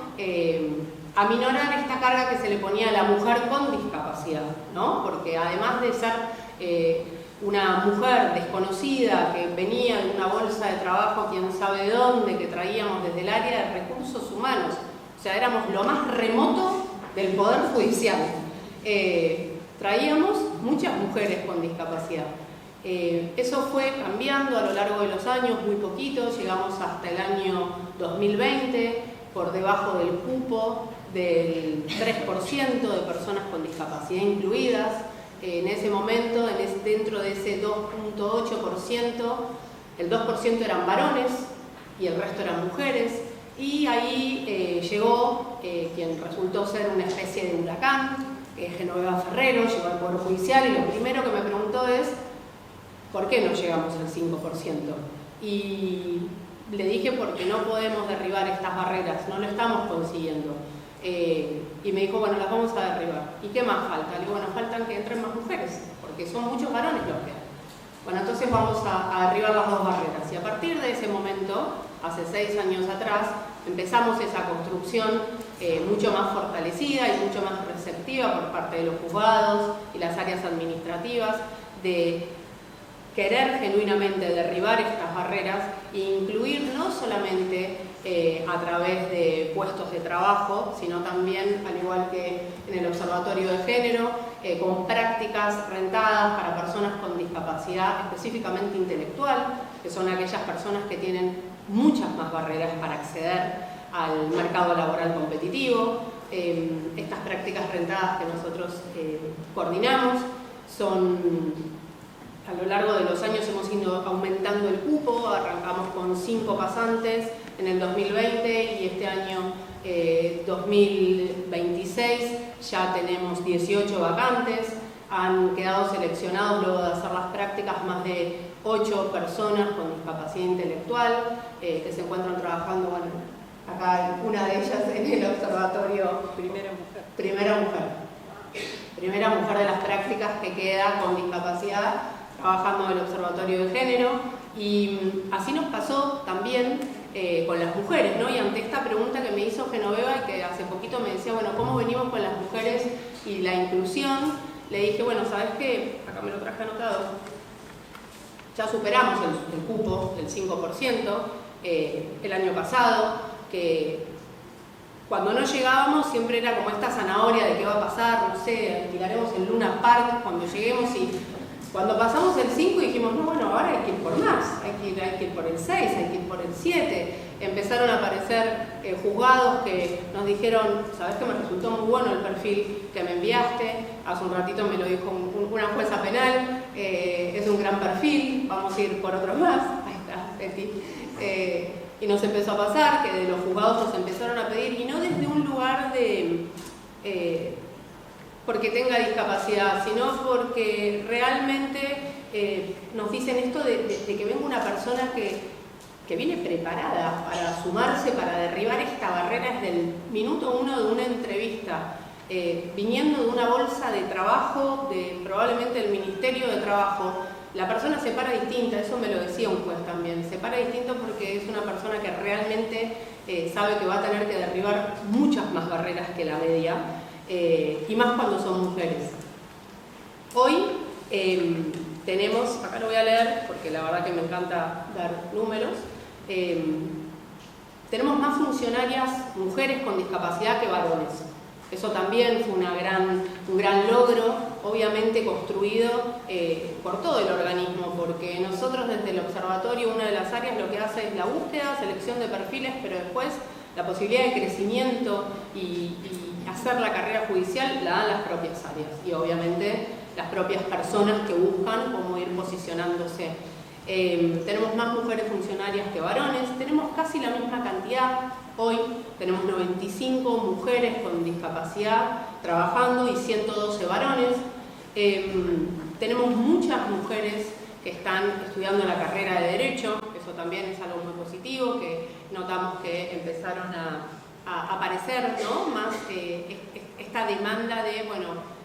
aminorar esta carga que se le ponía a la mujer con discapacidad, ¿no? Porque además de ser una mujer desconocida que venía de una bolsa de trabajo, quién sabe de dónde, que traíamos desde el área de recursos humanos, o sea, éramos lo más remoto del Poder Judicial. Traíamos muchas mujeres con discapacidad. Eso fue cambiando a lo largo de los años, muy poquito, llegamos hasta el año 2020, por debajo del cupo del 3% de personas con discapacidad incluidas. En ese momento, dentro de ese 2.8%, el 2% eran varones y el resto eran mujeres. Y ahí llegó quien resultó ser una especie de huracán, Genoveva Ferrero, llegó al Poder Judicial y lo primero que me preguntó es ¿por qué no llegamos al 5%? Y le dije porque no podemos derribar estas barreras, no lo estamos consiguiendo. Y me dijo, bueno, las vamos a derribar. ¿Y qué más falta? Le digo, bueno, faltan que entren más mujeres, porque son muchos varones los que hay. Bueno, entonces vamos a derribar las dos barreras. Y a partir de ese momento, hace 6 años atrás, empezamos esa construcción mucho más fortalecida y mucho más receptiva por parte de los juzgados y las áreas administrativas, de querer genuinamente derribar estas barreras e incluir no solamente a través de puestos de trabajo, sino también, al igual que en el Observatorio de Género, con prácticas rentadas para personas con discapacidad específicamente intelectual, que son aquellas personas que tienen muchas más barreras para acceder al mercado laboral competitivo. Estas prácticas rentadas que nosotros coordinamos son... A lo largo de los años hemos ido aumentando el cupo, arrancamos con 5 pasantes en el 2020 y este año 2026 ya tenemos 18 vacantes. Han quedado seleccionados luego de hacer las prácticas más de 8 personas con discapacidad intelectual que se encuentran trabajando, bueno, acá hay una de ellas en el observatorio. Primera mujer de las prácticas que queda con discapacidad trabajando en el Observatorio de Género. Y así nos pasó también con las mujeres, ¿no? Y ante esta pregunta que me hizo Genoveva y que hace poquito me decía, bueno, ¿cómo venimos con las mujeres y la inclusión? le dije, bueno, ¿sabes qué? Acá me lo traje anotado. Ya superamos el cupo del 5% el año pasado, que cuando no llegábamos siempre era como esta zanahoria de qué va a pasar, no sé, alquilaremos el Luna Park cuando lleguemos, y cuando pasamos el 5 dijimos, no, bueno, ahora hay que ir por más, hay que ir por el 6, hay que ir por el 7. Empezaron a aparecer juzgados que nos dijeron, ¿sabes qué? Me resultó muy bueno el perfil que me enviaste, hace un ratito me lo dijo una jueza penal, es un gran perfil, vamos a ir por otros más, ahí está, Betty. Y nos empezó a pasar que de los juzgados nos empezaron a pedir, y no desde un lugar de porque tenga discapacidad, sino porque realmente nos dicen esto de que venga una persona que viene preparada para sumarse, para derribar esta barrera desde el minuto 1 de una entrevista, viniendo de una bolsa de trabajo, de probablemente el Ministerio de Trabajo. La persona se para distinta, eso me lo decía un juez también, se para distinto porque es una persona que realmente sabe que va a tener que derribar muchas más barreras que la media, y más cuando son mujeres. Hoy tenemos, acá lo voy a leer porque la verdad que me encanta dar números, tenemos más funcionarias mujeres con discapacidad que varones. Eso también fue un gran logro, obviamente construido por todo el organismo, porque nosotros desde el observatorio, una de las áreas lo que hace es la búsqueda, selección de perfiles, pero después la posibilidad de crecimiento y hacer la carrera judicial la dan las propias áreas y obviamente las propias personas que buscan cómo ir posicionándose. Tenemos más mujeres funcionarias que varones, tenemos casi la misma cantidad. Hoy tenemos 95 mujeres con discapacidad trabajando y 112 varones. Tenemos muchas mujeres que están estudiando la carrera de Derecho, eso también es algo muy positivo, que notamos que empezaron a aparecer, ¿no? Más esta demanda de, bueno,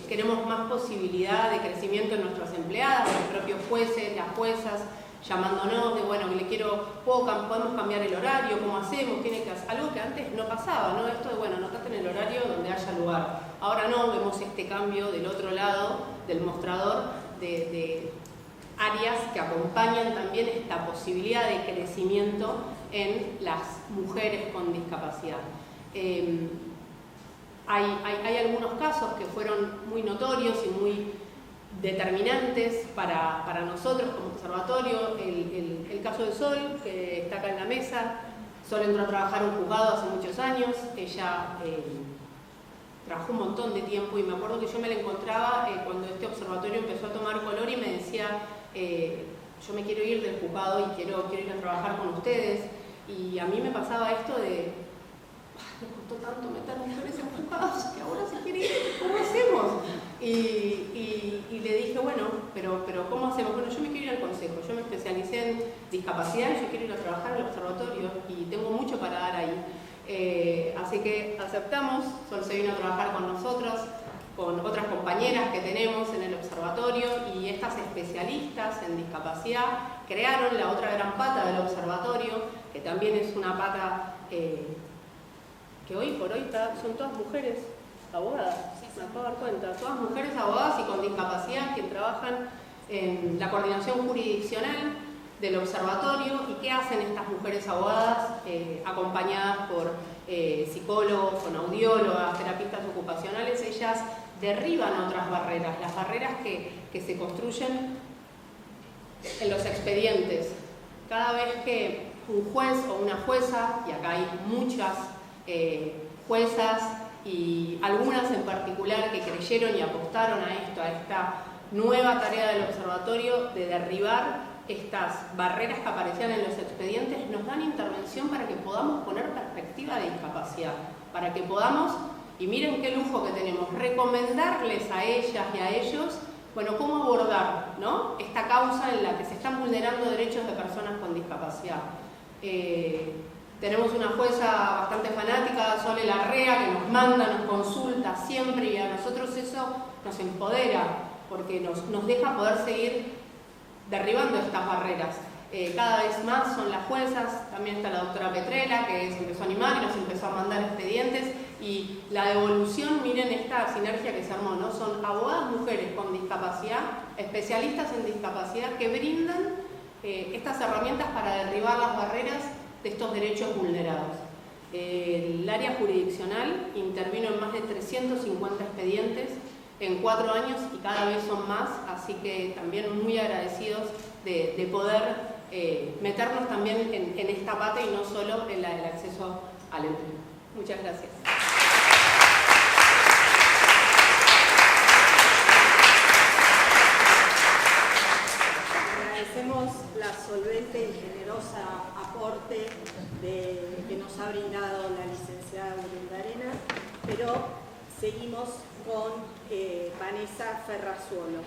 queremos más posibilidad de crecimiento en nuestras empleadas, los propios jueces, las juezas, llamándonos de, bueno, podemos cambiar el horario, ¿cómo hacemos? Tiene que hacer algo que antes no pasaba, ¿no? Esto de, bueno, anotate en el horario donde haya lugar. Ahora no, vemos este cambio del otro lado del mostrador de áreas que acompañan también esta posibilidad de crecimiento en las mujeres con discapacidad. Hay algunos casos que fueron muy notorios y muy determinantes para nosotros como observatorio. El caso de Sol, que está acá en la mesa. Sol entró a trabajar en un juzgado hace muchos años. Ella trabajó un montón de tiempo y me acuerdo que yo me la encontraba cuando este observatorio empezó a tomar color y me decía, yo me quiero ir del juzgado y quiero ir a trabajar con ustedes. Y a mí me pasaba esto de, me costó tanto meter mujeres en juzgados que ahora se quiere ir, ¿cómo hacemos? Y le dije, bueno, pero ¿cómo hacemos? Bueno, yo me quiero ir al consejo, yo me especialicé en discapacidad y yo quiero ir a trabajar al observatorio y tengo mucho para dar ahí. Así que aceptamos, Sol se vino a trabajar con nosotros, con otras compañeras que tenemos en el observatorio, y estas especialistas en discapacidad crearon la otra gran pata del observatorio, que también es una pata que hoy por hoy son todas mujeres abogadas, me acabo de dar cuenta, todas mujeres abogadas y con discapacidad que trabajan en la coordinación jurisdiccional del observatorio. ¿Y qué hacen estas mujeres abogadas acompañadas por psicólogos, con audiólogas, terapistas ocupacionales? Ellas derriban otras barreras, las barreras que se construyen en los expedientes. Cada vez que un juez o una jueza, y acá hay muchas juezas y algunas en particular que creyeron y apostaron a esto, a esta nueva tarea del observatorio de derribar estas barreras que aparecían en los expedientes, nos dan intervención para que podamos poner perspectiva de discapacidad, para que podamos, y miren qué lujo que tenemos, recomendarles a ellas y a ellos, bueno, cómo abordar, ¿no?, esta causa en la que se están vulnerando derechos de personas con discapacidad. Tenemos una jueza bastante fanática, Sole Larrea, que nos manda, nos consulta siempre, y a nosotros eso nos empodera, porque nos deja poder seguir derribando estas barreras. Cada vez más son las juezas, también está la doctora Petrella, que se empezó a animar y nos empezó a mandar expedientes, Y la devolución, miren esta sinergia que se armó, ¿no? Son abogadas mujeres con discapacidad, especialistas en discapacidad, que brindan estas herramientas para derribar las barreras de estos derechos vulnerados. El área jurisdiccional intervino en más de 350 expedientes en 4 años y cada vez son más, así que también muy agradecidos de poder meternos también en esta pata y no solo en la del acceso al empleo. Muchas gracias. Agradecemos la solvente y generosa aporte que nos ha brindado la licenciada Arena, pero seguimos con Vanessa Ferrazuolo.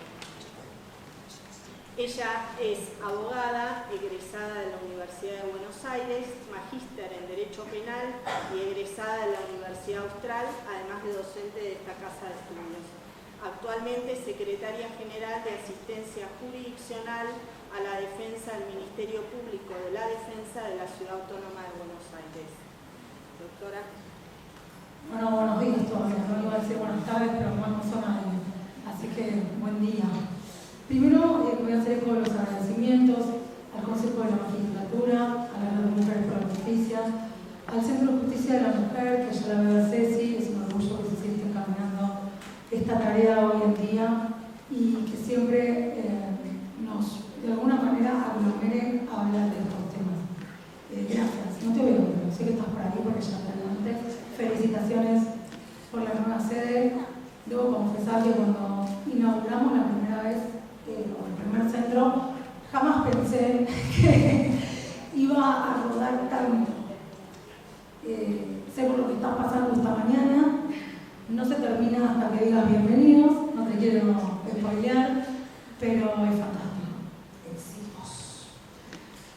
Ella es abogada, egresada de la Universidad de Buenos Aires, magíster en Derecho Penal y egresada de la Universidad Austral, además de docente de esta casa de estudios. Actualmente secretaria general de Asistencia Jurisdiccional a la Defensa del Ministerio Público de la Defensa de la Ciudad Autónoma de Buenos Aires. Doctora. Bueno, buenos días todavía, no iba a decir buenas tardes, pero bueno, son nadie. Así que buen día. Primero voy a hacer eco de los agradecimientos al Consejo de la Magistratura, a la Red de Mujeres por la Justicia, al Centro de Justicia de la Mujer, que ya la veo a Ceci, es un orgullo que se siga encaminando esta tarea hoy en día y que siempre nos, de alguna manera, aglomere a hablar de estos temas. Gracias, no te veo, pero sé que estás por aquí porque ya adelante. Felicitaciones por la nueva sede. Debo confesar que cuando inauguramos la primera vez, el primer centro, jamás pensé que iba a rodar tanto. Sé por lo que está pasando esta mañana, no se termina hasta que digas bienvenidos, no te quiero spoilear, pero es fantástico. Éxitos.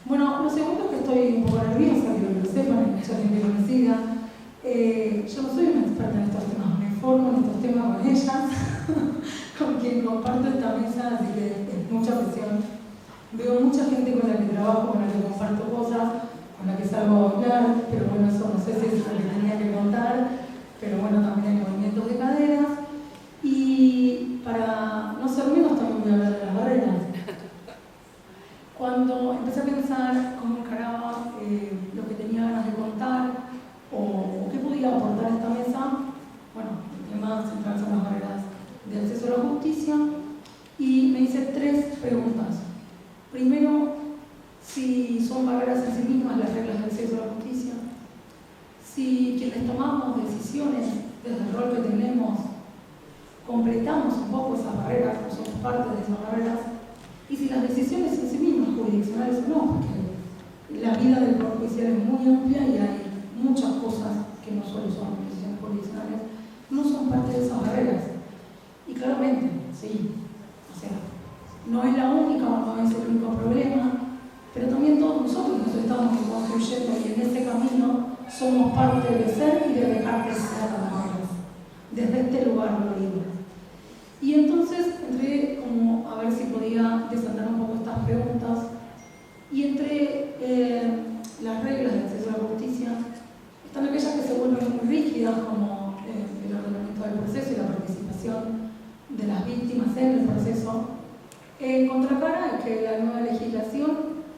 Bueno, lo segundo es que estoy un poco nerviosa, que lo sepan, hay mucha gente conocida. Yo no soy una experta en estos temas, me formo en estos temas con ellas, con quien comparto esta mesa, así que es mucha presión. Veo mucha gente con la que trabajo, con la que comparto cosas, con la que salgo a hablar, pero bueno, eso no sé si es lo que tenía que contar, pero bueno, también hay movimientos de caderas. Y para no ser menos, también voy a hablar de las barreras. Cuando empecé a pensar cómo encaraba lo que tenía ganas de contar, o qué podía aportar a esta mesa, bueno, el tema central son las barreras de acceso a la justicia, y me hice 3 preguntas. Primero, si son barreras en sí mismas las reglas de acceso a la justicia, si quienes tomamos decisiones desde el rol que tenemos completamos un poco esas barreras, o somos parte de esas barreras, y si las decisiones en sí mismas, jurisdiccionales o no, porque la vida del Poder Judicial es muy amplia y hay muchas cosas que no solo son decisiones jurisdiccionales, no son parte de esas barreras. Y claramente, sí, o sea, no es la única, no es el único problema, pero también todos nosotros nos estamos construyendo y en ese camino somos parte de ser y de dejar de ser las barreras, desde este lugar lo digo. Y entonces entré como a ver si podía desatar un poco estas preguntas, y entre las reglas de acceso a la justicia están aquellas que se vuelven muy rígidas, como el ordenamiento del proceso y la participación de las víctimas en el proceso. Contracara es que la nueva legislación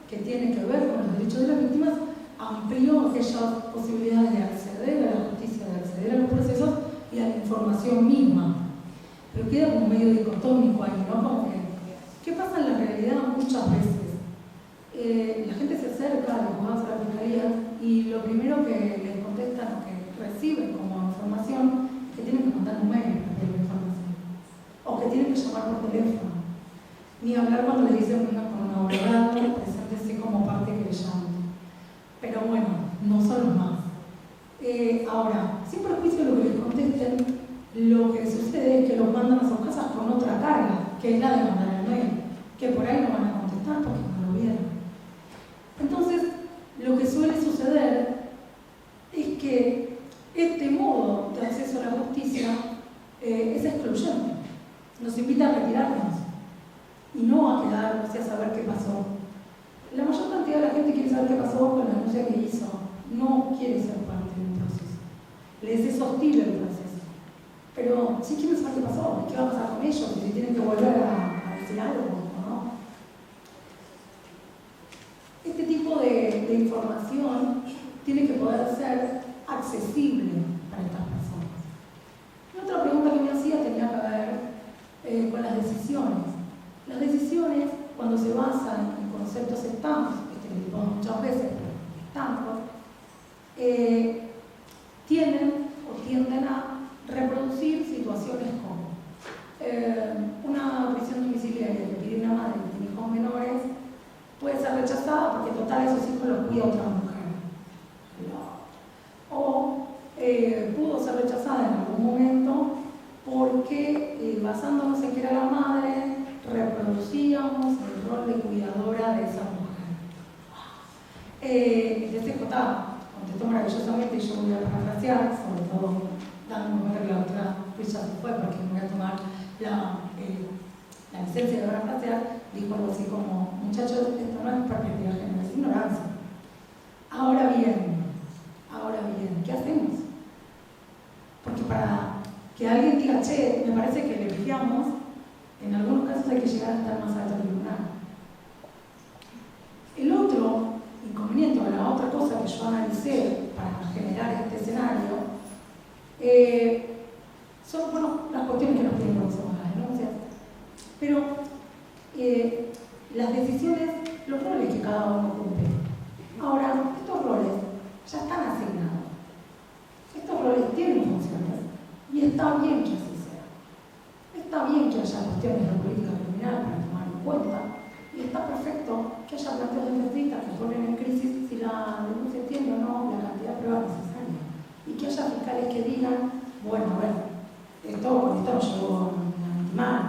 que tiene que ver con los derechos de las víctimas amplió aquellas posibilidades de acceder a la justicia, de acceder a los procesos y a la información misma. Pero queda como medio dicotómico ahí, ¿no? Como que, ¿qué pasa en la realidad muchas veces? La gente se acerca a los juzgados de la fiscalía y lo primero que les contestan o que reciben como información es que tienen que mandar un mail para pedir la información, o que tienen que llamar por teléfono. Ni hablar cuando les dicen venga con un abogado, preséntese como parte querellante. Pero bueno, no son los más. Ahora, sin perjuicio de lo que les contesten, lo que sucede es que los mandan a sus casas con otra carga, que es la de mandar el mail, que por ahí no van a contestar porque no lo vieron. Entonces, lo que suele suceder es que este modo de acceso a la justicia es excluyente. Nos invita a retirarnos y no a quedarnos y a saber qué pasó. La mayor cantidad de la gente quiere saber qué pasó con la denuncia que hizo. No quiere ser parte de un proceso. les es hostil el proceso. Pero sí quieren saber qué pasó, qué va a pasar con ellos, si tienen que volver a decir algo o no. Este tipo de información tiene que poder ser accesible para estas personas. Y otra pregunta que me hacía tenía que ver con las decisiones. Las decisiones, cuando se basan en conceptos estancos, que le muchas veces, pero estancos, tienden a reproducir situaciones como una prisión domiciliaria que pide una madre que tiene hijos menores puede ser rechazada porque total esos hijos los cuida otra mujer. O pudo ser rechazada en algún momento porque basándonos en que era la madre reproducíamos el rol de cuidadora de esa mujer. El TCJ contestó maravillosamente y yo voy a parafrasear, sobre todo dando cuenta que la doctora Ruiz ya se fue porque me voy a tomar la licencia de parafrasear, dijo algo así como, muchachos, esto no es perspectiva de género, es ignorancia. Ahora bien, ¿qué hacemos? Porque para que alguien diga, che, me parece que le pifiamos, en algunos casos hay que llegar a estar más alto tribunal. El otro inconveniente, o la otra cosa que yo analicé para generar este escenario, son las cuestiones que nos piden las denuncias. Pero las decisiones, los roles que cada uno cumple. Ahora, estos roles ya están asignados. Estos roles tienen funciones y está bien que así sea. Está bien que haya cuestiones de política criminal para tomar en cuenta y está perfecto que haya planteos de defensa que ponen en crisis si la denuncia tiene o no la cantidad de pruebas necesaria y que haya fiscales que digan, bueno, a ver, con esto no llegó a intimar.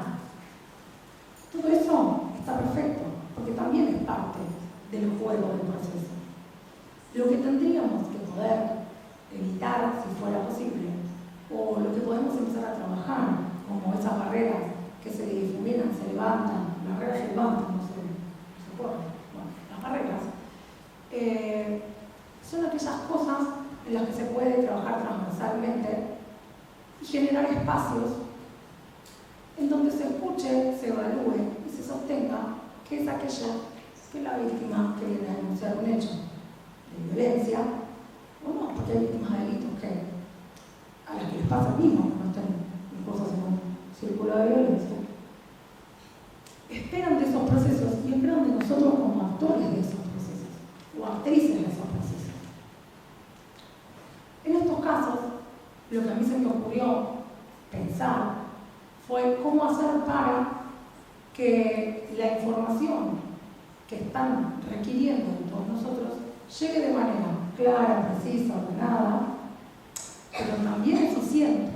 Todo eso está perfecto porque también es parte del juego del proceso. Lo que tendríamos que poder evitar, si fuera posible, o lo que podemos empezar a trabajar, como esas barreras que se difuminan, se levantan, las barreras se levantan, no se corren, bueno, las barreras, son aquellas cosas en las que se puede trabajar transversalmente y generar espacios en donde se escuche, se evalúe y se sostenga que es aquello que la víctima que viene a denunciar un hecho de violencia, o no, porque hay víctimas de delitos a las que les pasa lo mismo, que no están cosas en un círculo de violencia, esperan de esos procesos y esperan de nosotros como actores de esos procesos o actrices de esos procesos. En estos casos, lo que a mí se me ocurrió pensar fue cómo hacer para que la información que están requiriendo de todos nosotros llegue de manera clara, precisa, ordenada, pero también eficiente.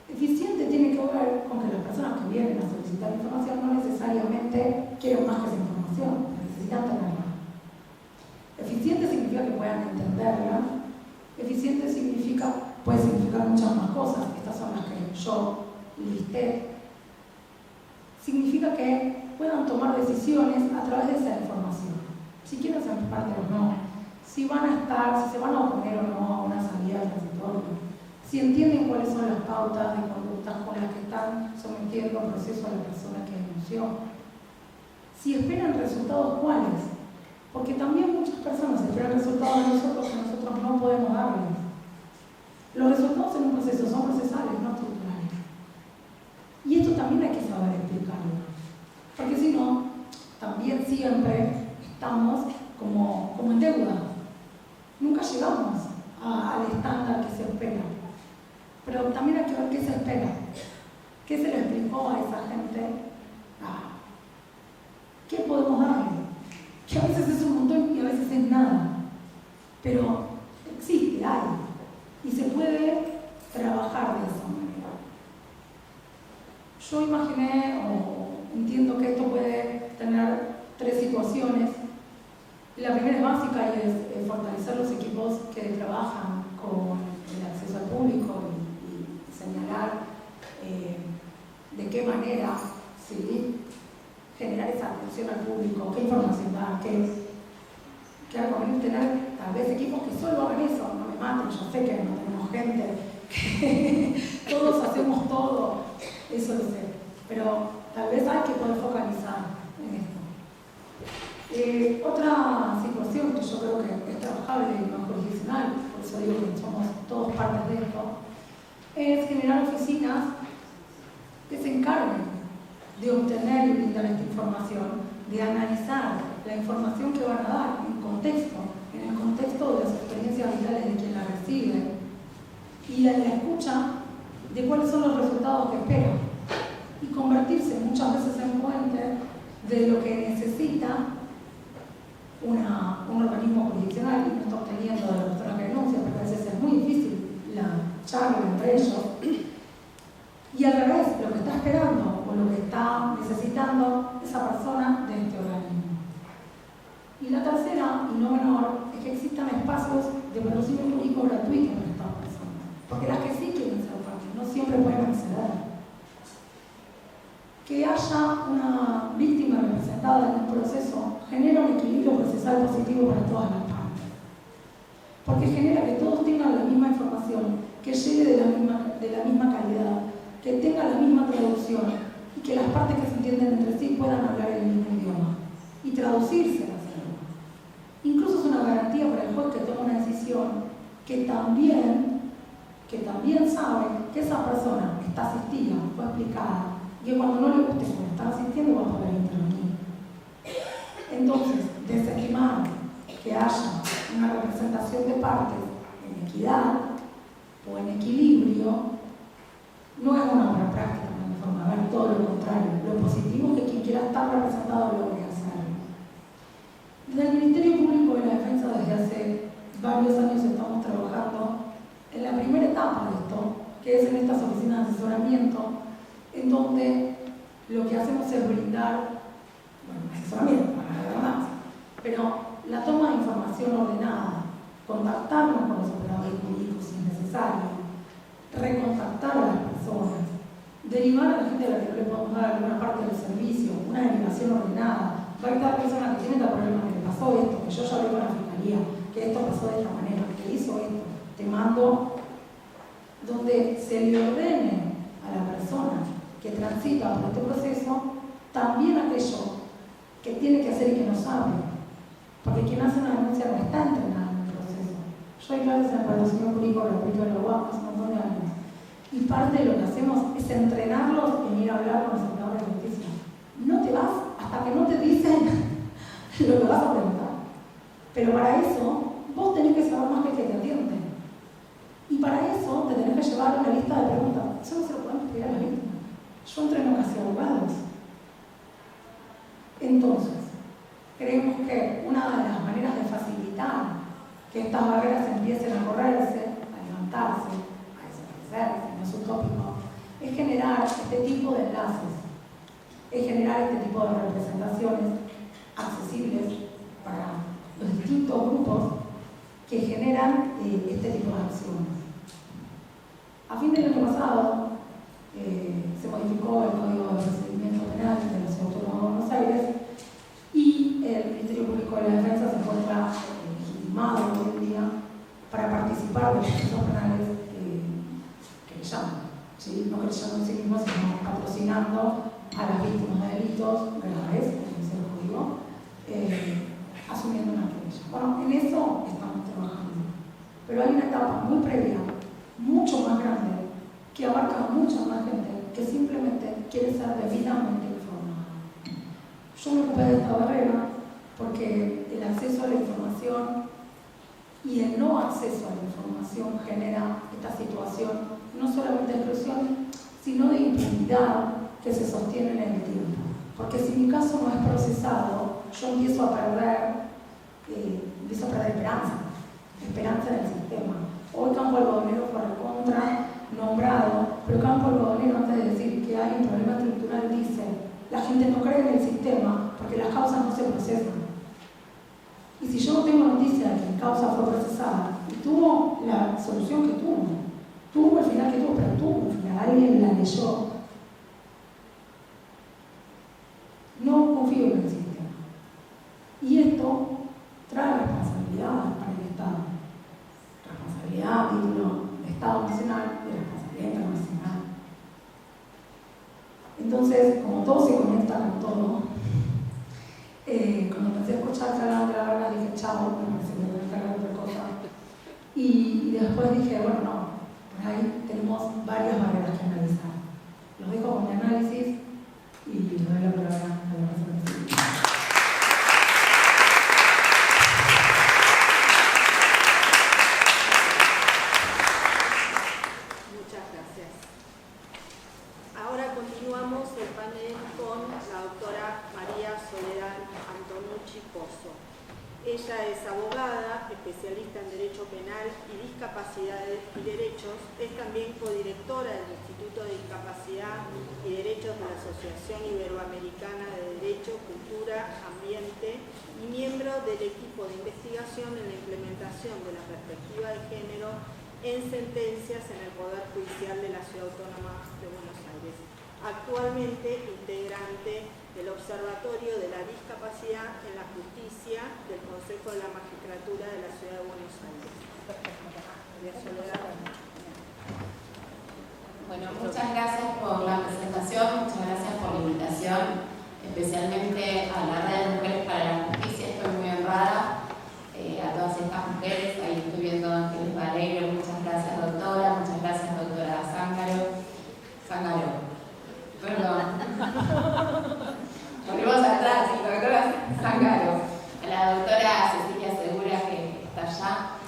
Eficiente tiene que ver con que las personas que vienen a solicitar información no necesariamente quieren más que esa información, necesitan tenerla. Eficiente significa que puedan entenderla. Eficiente puede significar muchas más cosas. Estas son las que yo listé. Significa que puedan tomar decisiones a través de esa información. Si quieren ser parte o no. Si van a estar, si se van a oponer o no a una salida transitoria. Si entienden cuáles son las pautas de conductas con las que están sometiendo el proceso a la persona que denunció. Si esperan resultados cuáles. Porque también muchas personas esperan resultados de nosotros que nosotros no podemos darles. Los resultados en un proceso son procesales, no estructurales. Y esto también hay que saber explicarlo. Porque si no, también siempre estamos como en deuda. Nunca llegamos al estándar que se espera. Pero también hay que ver qué se espera. ¿Qué se le explicó a esa gente? ¿Qué podemos darle? Que a veces es un montón y a veces es nada. Pero existe, hay. Y se puede trabajar de esa manera. Yo imaginé o entiendo que esto puede tener 3 situaciones. La primera es básica y es fortalecer los equipos que trabajan con el acceso al público y señalar de qué manera ¿sí? generar esa atención al público, qué información dar, qué argumentos tener, tal vez equipos que solo hagan eso, no me maten, yo sé que no tenemos gente que todos hacemos todo, eso lo sé, pero tal vez hay que poder focalizar en esto. Otra situación que yo creo que es trabajable y no jurisdiccional, por eso digo que somos todos partes de esto, es generar oficinas que se encarguen de obtener y brindar esta información, de analizar la información que van a dar en el contexto de las experiencias vitales de quien la recibe y en la escucha de cuáles son los resultados que esperan y convertirse muchas veces en puente de lo que necesita un organismo jurisdiccional y no está obteniendo de la persona que denuncia, porque a veces es muy difícil la charla entre ellos. Y al revés, lo que está esperando o lo que está necesitando esa persona de este organismo. Y la tercera, y no menor, es que existan espacios de patrocinio jurídico gratuito para estas personas. Porque las que sí quieren ser parte no siempre pueden acceder. Que haya una víctima representada en un proceso genera un equilibrio procesal positivo para todas las partes. Porque genera que todos tengan la misma información, que llegue de la misma calidad, que tenga la misma traducción y que las partes que se entienden entre sí puedan hablar el mismo idioma y traducirse las lenguas. Incluso es una garantía para el juez que toma una decisión que también sabe que esa persona está asistida, fue explicada y que cuando no le guste cómo está asistiendo va a poder intervenir. Entonces, desestimar que haya una representación de partes en equidad o en equilibrio no es una buena práctica en la forma de ver, todo lo contrario. Lo positivo es que quien quiera estar representado logre hacerlo. Desde el Ministerio Público de la Defensa, desde hace varios años estamos trabajando en la primera etapa de esto, que es en estas oficinas de asesoramiento, en donde lo que hacemos es brindar, asesoramiento, para la verdad, pero la toma de información ordenada, contactarnos con los operadores jurídicos si es necesario, recontactar a las personas, derivar a la gente a la que no le podemos dar alguna parte del servicio, una derivación ordenada. Va a estar persona que tiene este problema, que le pasó esto, que yo ya hablé con la fiscalía, que esto pasó de esta manera, que hizo esto, te mando, donde se le ordene a la persona que transita por este proceso también aquello que tiene que hacer y que no sabe, porque quien hace una denuncia no está entrenado en el proceso. Yo hay clases en el patrocinio jurídico gratuito de la UAP hace un montón de años. Y parte de lo que hacemos es entrenarlos en ir a hablar con los operadores de justicia. No te vas hasta que no te dicen lo que vas a preguntar. Pero para eso, vos tenés que saber más que el que te atiende. Y para eso te tenés que llevar una lista de preguntas. Eso no se lo podemos pedir a la víctima. Yo entreno casi abogados. Entonces, creemos que una de las maneras de facilitar que estas barreras empiecen a correrse, a levantarse, a desaparecer, no es utópico, es generar este tipo de enlaces, es generar este tipo de representaciones accesibles para los distintos grupos que generan este tipo de acciones. A fin del año pasado se modificó el Código de Procedimiento Penal de la Ciudad Autónoma de Buenos Aires y el Ministerio Público de la Defensa se encuentra legitimado hoy en día para participar de los procesos penales que le llaman, ¿sí? No que le llaman en sí mismos, sino patrocinando a las víctimas de delitos graves, como dice el código, asumiendo una querella. Bueno, en eso estamos trabajando. Pero hay una etapa muy previa, mucho más grande, que abarca mucha más gente que simplemente quiere ser debidamente informada. Yo me ocupé de esta barrera porque el acceso a la información y el no acceso a la información genera esta situación no solamente de exclusión, sino de impunidad que se sostiene en el tiempo. Porque si mi caso no es procesado, yo empiezo a perder esperanza en el sistema. Hoy Campo Algodonero fue recontra nombrado, pero Campo Algodonero, antes de decir que hay un problema estructural, dice: la gente no cree en el sistema porque las causas no se procesan. Y si yo no tengo noticia de que mi causa fue procesada y tuvo la solución que tuvo el final que tuvo, pero tuvo un final, alguien la leyó, no confío en el sistema. Y esto trae responsabilidades para el Estado. Responsabilidad a título de Estado Nacional, Entonces, como todo se conecta con todo, cuando empecé a escuchar Sara de la Varga dije, chao, bueno, se me voy a cargar otra cosa. Y después dije, bueno, no, por ahí tenemos varias barreras que analizar. Los dejo con mi análisis y le doy la palabra a la persona que sigue. Muchas gracias. Ahora continuamos el panel con la doctora María Soledad Antonucci Pozo. Ella es abogada, especialista en Derecho Penal y Discapacidades y Derechos. Es también codirectora del Instituto de Discapacidad y Derechos de la Asociación Iberoamericana de Derecho, Cultura, Ambiente y miembro del equipo de investigación en la implementación de la perspectiva de género en sentencias en el Poder Judicial de la Ciudad Autónoma de Buenos Aires. Actualmente integrante del Observatorio de la Discapacidad en la Justicia del Consejo de la Magistratura de la Ciudad de Buenos Aires. Bueno, muchas gracias por la presentación, muchas gracias por la invitación, especialmente a la Red de Mujeres para la Justicia. Estoy muy honrada a todas estas mujeres. Ahí estoy viendo a Ángeles Valerio. Muchas gracias, doctora. Muchas gracias, doctora Zangaro. Perdón. Volvemos atrás, doctora Zangaro. A la doctora Cecilia Segura, que está allá.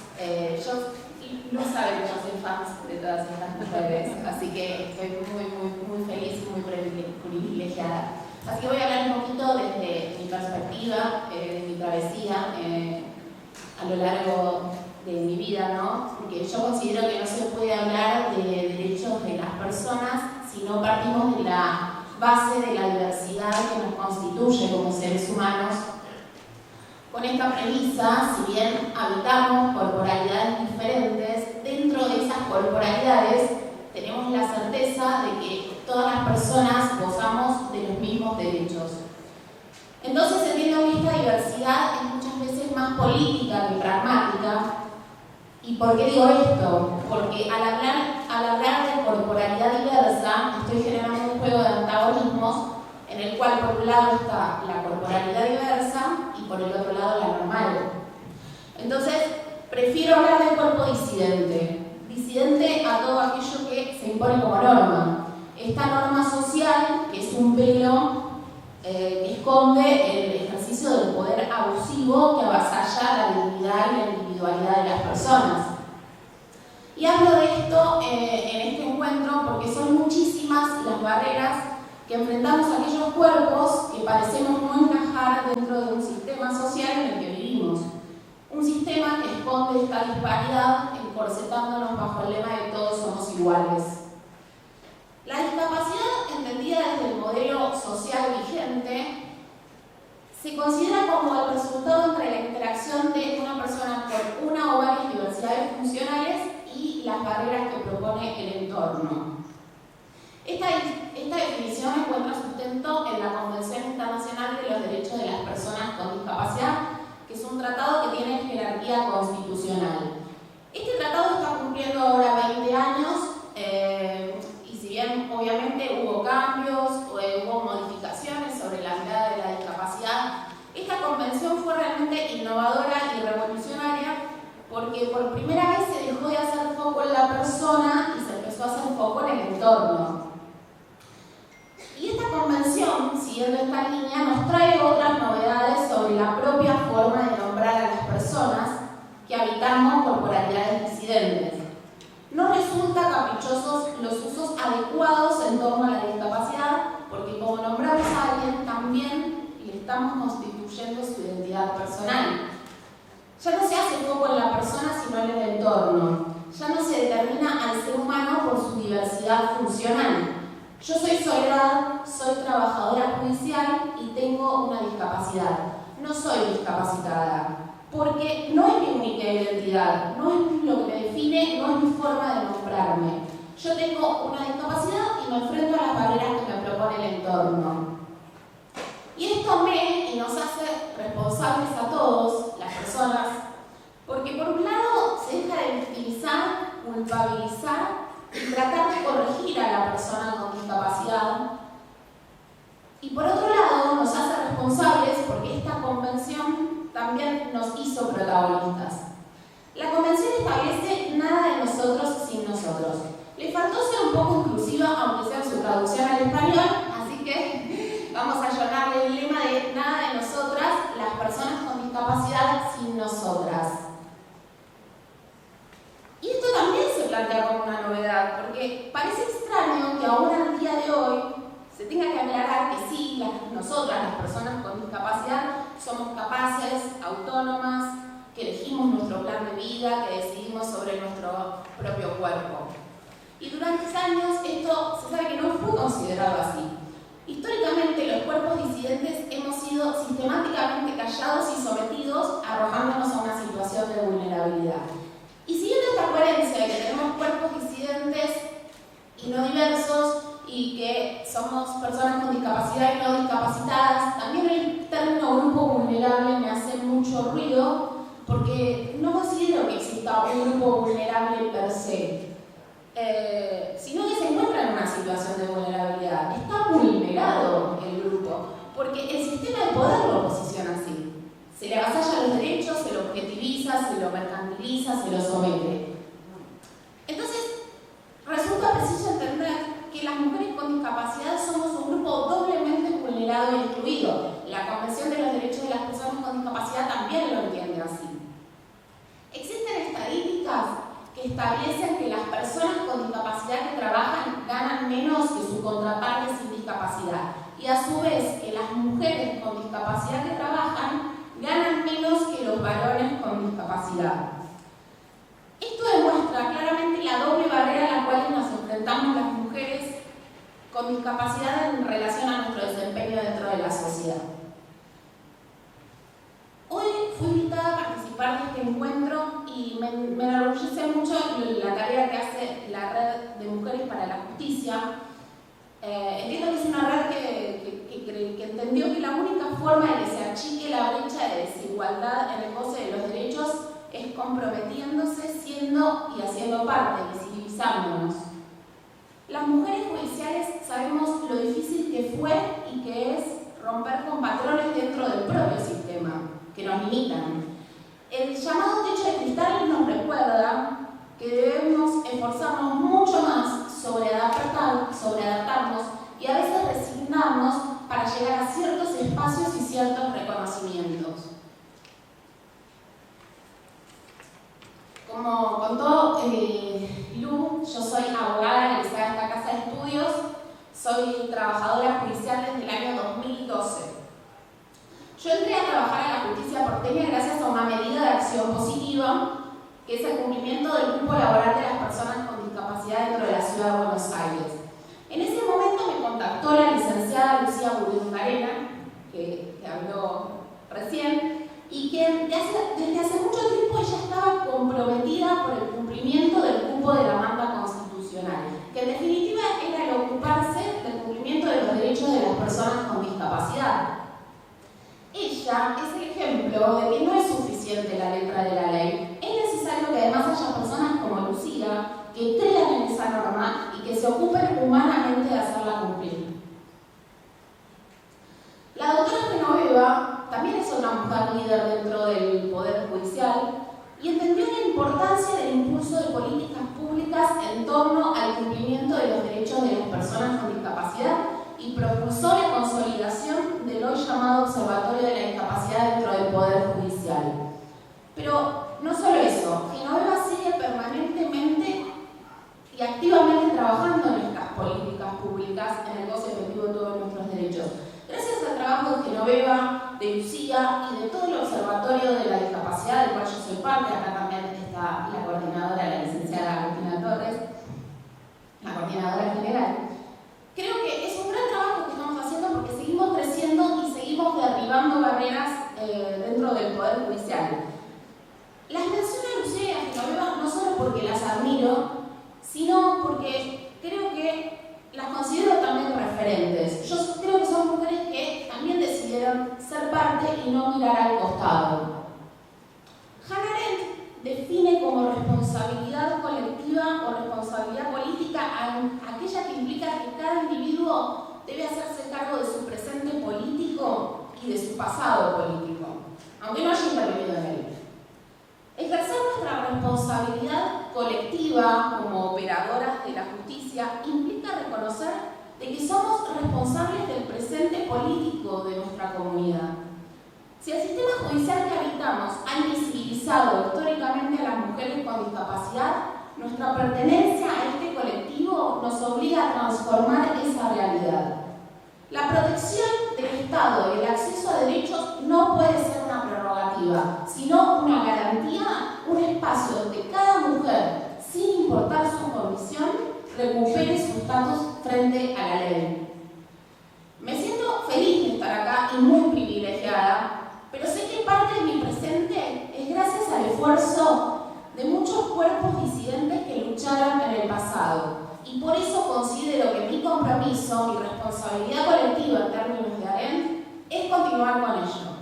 Yo no saben que yo soy fan de todas estas mujeres, así que estoy muy feliz y muy privilegiada. Así que voy a hablar un poquito desde mi perspectiva, de mi travesía a lo largo de mi vida, ¿no? Porque yo considero que no se puede hablar de derechos de las personas si no partimos de la base de la diversidad que nos constituye como seres humanos. Con esta premisa, si bien habitamos corporalidades diferentes, dentro de esas corporalidades tenemos la certeza de que todas las personas gozamos de los mismos derechos. Entonces entiendo que esta diversidad es muchas veces más política que pragmática. ¿Y por qué digo esto? Porque al hablar de corporalidad diversa, estoy generando un juego de antagonismos en el cual por un lado está la corporalidad diversa y por el otro lado la normal. Entonces, prefiero hablar del cuerpo disidente a todo aquello que se impone como norma. Esta norma social, que es un velo que esconde el ejercicio del poder abusivo que avasalla la dignidad y la individualidad de las personas. Y hablo de esto en este encuentro porque son muchísimas las barreras que enfrentamos a aquellos cuerpos que parecemos no encajar dentro de un sistema social en el que vivimos. Un sistema que esconde esta disparidad encorsetándonos bajo el lema de todos somos iguales. La discapacidad, entendida desde el modelo social vigente, se considera como el resultado entre la interacción de una persona con una o varias diversidades funcionales y las barreras que propone el entorno. Esta definición encuentra sustento en la Convención Internacional de los Derechos de las Personas con Discapacidad, que es un tratado que tiene jerarquía constitucional. Este tratado está cumpliendo ahora 20 años, y si bien obviamente hubo cambios, hubo modificaciones sobre la mirada de la discapacidad, esta convención fue realmente innovadora y revolucionaria porque por primera vez se dejó de hacer foco en la persona y se empezó a hacer foco en el entorno. Y esta convención, siguiendo esta línea, nos trae otras novedades sobre la propia forma de nombrar a las personas que habitamos corporalidades disidentes. No resulta caprichosos los usos adecuados en torno a la discapacidad, porque como nombramos a alguien, también le estamos constituyendo su identidad personal. Ya no se hace foco en la persona, sino en el entorno. Ya no se determina al ser humano por su diversidad funcional. Yo soy Soledad, soy trabajadora judicial y tengo una discapacidad. No soy discapacitada, porque no es mi única identidad, no es lo que me define, no es mi forma de nombrarme. Yo tengo una discapacidad y me enfrento a las barreras que me propone el entorno. Y esto nos hace responsables a todos, las personas, porque por un lado se deja de victimizar, culpabilizar y tratar de corregir a la persona con discapacidad, también nos hizo protagonistas. La Convención establece nada de nosotros sin nosotros. Le faltó ser un poco inclusiva, aunque sea su traducción al español, así que vamos a ayornarle el lema de nada de nosotras, las personas con discapacidad sin nosotras. Y esto también se plantea como una novedad, porque parece extraño que aún al día de hoy se tenga que aclarar que sí, nosotras, las personas con discapacidad, somos capaces, autónomas, que elegimos nuestro plan de vida, que decidimos sobre nuestro propio cuerpo. Y durante años esto se sabe que no fue considerado así. Históricamente los cuerpos disidentes hemos sido sistemáticamente callados y sometidos, arrojándonos a una situación de vulnerabilidad. Y siguiendo esta coherencia de que tenemos cuerpos disidentes y no diversos y que somos personas con discapacidad y no discapacitadas, también el término grupo vulnerable me hace mucho ruido porque no considero que exista un grupo vulnerable per se, sino que se encuentra en una situación de vulnerabilidad. Está vulnerado el grupo porque el sistema de poder lo posiciona así. Se le avasalla los derechos, se lo objetiviza, se lo mercantiliza, se lo somete. Entonces, resulta preciso entender que las mujeres con discapacidad somos un grupo doblemente vulnerado e excluido. La Convención de los Derechos de las Personas con Discapacidad también lo entiende así. Existen estadísticas que establecen que las personas con discapacidad que trabajan ganan menos que sus contrapartes sin discapacidad y a su vez que las mujeres con discapacidad que trabajan ganan menos que los varones con discapacidad. Esto demuestra claramente la doble barrera a la cual nos enfrentamos las mujeres con discapacidad en relación a nuestro desempeño dentro de la sociedad. Hoy fui invitada a participar de este encuentro y me enorgullece mucho la tarea que hace la Red de Mujeres para la Justicia. Entiendo que es una red que entendió que la única forma de que se achique la brecha de desigualdad en el goce de los derechos es comprometiéndose, siendo y haciendo parte, visibilizándonos. Las mujeres judiciales sabemos lo difícil que fue y que es romper con patrones dentro del propio sistema, que nos limitan. El llamado techo de cristal nos recuerda que debemos esforzarnos mucho más sobre adaptarnos y a veces resignarnos para llegar a ciertos espacios y ciertos reconocimientos. Como contó Lu, yo soy abogada egresada de esta casa de estudios, soy trabajadora judicial desde el año 2012. Yo entré a trabajar en la justicia porteña gracias a una medida de acción positiva, que es el cumplimiento del cupo laboral de las personas con discapacidad dentro de la ciudad de Buenos Aires. En ese momento me contactó la licenciada Lucía Burungarena, que habló recién, y que desde hace mucho tiempo ella estaba comprometida por el cumplimiento del cupo de la manda constitucional, que en definitiva era el ocuparse del cumplimiento de los derechos de las personas con discapacidad. Ella es el ejemplo de que no es suficiente la letra de la ley, es necesario que además haya personas como Lucía que crean en esa norma y que se ocupen humanamente de hacerla cumplir. La doctora Genoveva también es una mujer líder dentro del Poder Judicial y entendió la importancia del impulso de políticas públicas en torno al cumplimiento de los derechos de las personas con discapacidad y propulsó la consolidación del hoy llamado Observatorio de la Discapacidad dentro del Poder Judicial. Pero no solo eso, Genoveva sigue permanentemente y activamente trabajando en estas políticas públicas en el goce efectivo de todos nuestros derechos. Gracias al trabajo de Genoveva, de Lucía y de todo el Observatorio de la Discapacidad, del cual yo soy parte, acá también está la coordinadora, la licenciada Agustina Torres, la coordinadora general. Creo que es un gran trabajo que estamos haciendo porque seguimos creciendo y seguimos derribando barreras dentro del Poder Judicial. Las menciono a Lucía y a Genoveva no solo porque las admiro, sino porque creo que las considero también referentes. Yo creo que son mujeres que también decidieron ser parte y no mirar al costado. Hannah Arendt define como responsabilidad colectiva o responsabilidad política aquella que implica que cada individuo debe hacerse cargo de su presente político y de su pasado político. aunque no haya intervenido en él. Ejercer nuestra responsabilidad colectiva como operadoras de la justicia implica reconocer de que somos responsables del presente político de nuestra comunidad. Si el sistema judicial que habitamos ha invisibilizado históricamente a las mujeres con discapacidad, nuestra pertenencia a este colectivo nos obliga a transformar esa realidad. La protección del Estado y el acceso a derechos no puede ser una prerrogativa, sino una garantía, un espacio donde cada mujer, sin importar su condición, recupere su estatus frente a la ley. Me siento feliz de estar acá y muy privilegiada, pero sé que parte de mi presente es gracias al esfuerzo de muchos cuerpos disidentes que lucharon en el pasado. Y por eso considero que mi compromiso, mi responsabilidad colectiva en términos de AREN, es continuar con ello.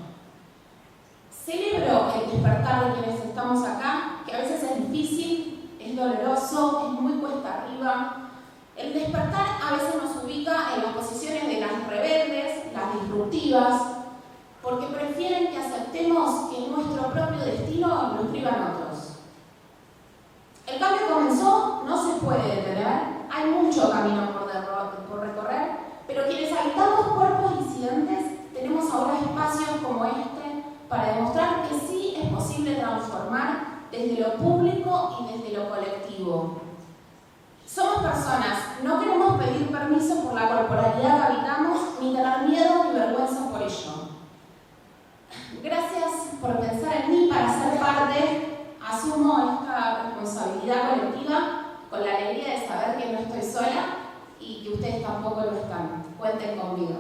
Celebro el despertar de quienes estamos acá, que a veces es difícil, es doloroso, es muy cuesta arriba. El despertar a veces nos ubica en las posiciones de las rebeldes, las disruptivas, porque prefieren que aceptemos que nuestro propio destino nos privan otros. El cambio comenzó, no se puede detener, hay mucho camino por recorrer, pero quienes habitamos cuerpos disidentes tenemos ahora espacios como este para demostrar que sí es posible transformar desde lo público y desde lo colectivo. Somos personas, no queremos pedir permiso por la corporalidad que habitamos, ni tener miedo ni vergüenza por ello. Gracias por pensar en mí para ser parte. Asumo esta responsabilidad colectiva con la alegría de saber que no estoy sola y que ustedes tampoco lo están. Cuenten conmigo.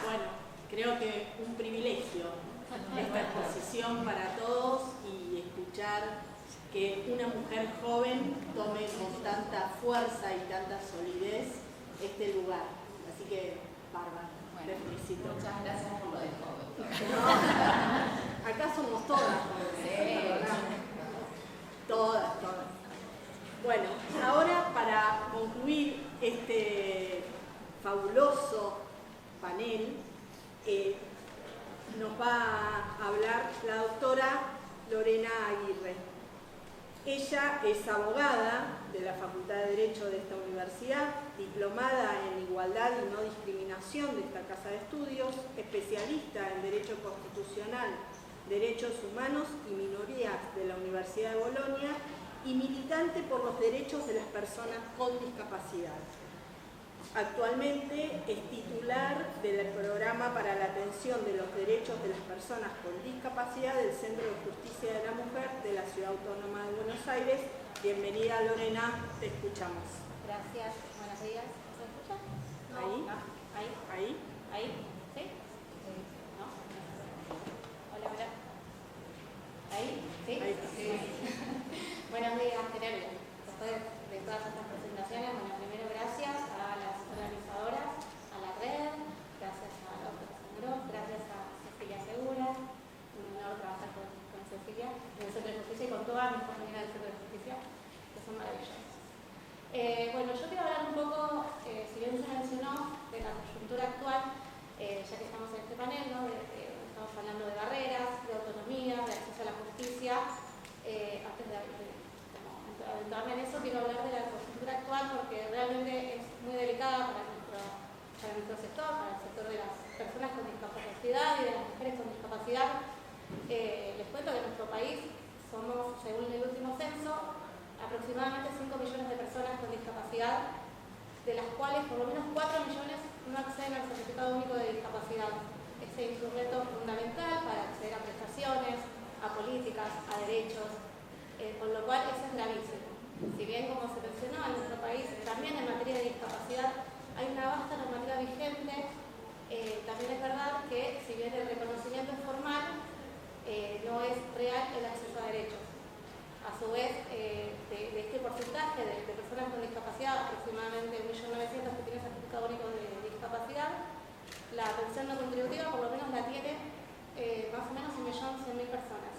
Bueno, creo que un privilegio esta exposición para todos y escuchar que una mujer joven tome con tanta fuerza y tanta solidez este lugar. Así que, bárbaro, te felicito. Muchas gracias por lo de joven. Acá somos todas jóvenes. Todas. Bueno, ahora para concluir este fabuloso panel, nos va a hablar la doctora Lorena Aguirre. Ella es abogada de la Facultad de Derecho de esta universidad, diplomada en Igualdad y No Discriminación de esta Casa de Estudios, especialista en Derecho Constitucional, Derechos Humanos y Minorías de la Universidad de Bolonia y militante por los derechos de las personas con discapacidad. Actualmente es titular del programa para la atención de los derechos de las personas con discapacidad del Centro de Justicia de la Mujer de la Ciudad Autónoma de Buenos Aires. Bienvenida, Lorena, te escuchamos. Gracias, buenos días. ¿Se escucha? No. Ahí. ¿Sí? ¿No? Hola. ¿Ahí? ¿Sí? Sí. Buenos días, qué nervios. Después de todas estas presentaciones, bueno, primero gracias a las organizadoras, a la red, gracias a la doctora Sangaro, gracias a Cecilia Segura, un honor trabajar con Cecilia en el Centro de Justicia y con todas mis compañeras del Centro de Justicia, que son maravillosas. Bueno, yo quiero hablar un poco, si bien se mencionó, de la coyuntura actual, ya que estamos en este panel, ¿no? Estamos hablando de barreras, de autonomía, de acceso a la justicia. Antes de adentrarme en eso, quiero hablar de la coyuntura actual porque realmente es muy delicada para nuestro sector, para el sector de las personas con discapacidad y de las mujeres con discapacidad. Les cuento que en nuestro país somos, según el último censo, aproximadamente 5 millones de personas con discapacidad, de las cuales por lo menos 4 millones no acceden al certificado único de discapacidad. Ese instrumento fundamental para acceder a prestaciones, a políticas, a derechos, con lo cual eso es gravísimo. Si bien, como se mencionó, en nuestro país también en materia de discapacidad hay una vasta normativa vigente, también es verdad que si bien el reconocimiento es formal, no es real el acceso a derechos. A su vez, de este porcentaje de personas con discapacidad, aproximadamente 1.900.000 que tienen certificado único de discapacidad, la pensión no contributiva por lo menos la tiene más o menos 1.100.000 personas.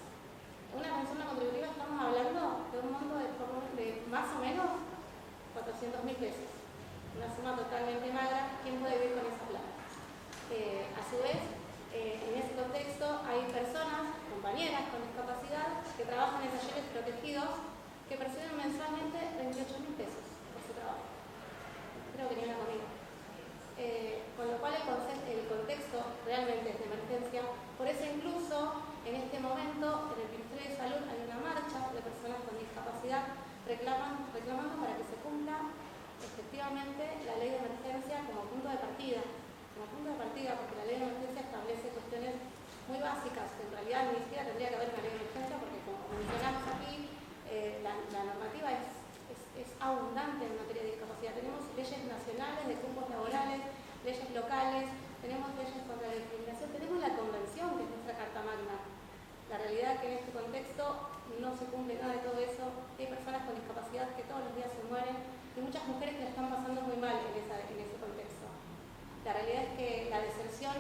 Una pensión no contributiva estamos hablando de un monto de más o menos 400.000 pesos. Una suma totalmente magra. ¿Quién puede vivir con esa plata? A su vez, en ese contexto hay personas, compañeras con discapacidad, que trabajan en talleres protegidos que perciben mensualmente 28.000 pesos por su trabajo. Creo que ni una comida. Con lo cual el contexto realmente es de emergencia. Por eso incluso en este momento en el Ministerio de Salud hay una marcha de personas con discapacidad reclamando para que se cumpla efectivamente la ley de emergencia como punto de partida. Porque la ley de emergencia establece cuestiones muy básicas que en realidad ni siquiera tendría que haber una ley de emergencia, porque como mencionamos aquí, la normativa es abundante en materia de discapacidad. Tenemos leyes nacionales de cupos laborales, leyes locales, tenemos leyes contra la discriminación, tenemos la convención, que es nuestra Carta Magna. La realidad es que en este contexto no se cumple nada de todo eso. Hay personas con discapacidad que todos los días se mueren y muchas mujeres que la están pasando muy mal en ese contexto. La realidad es que la deserción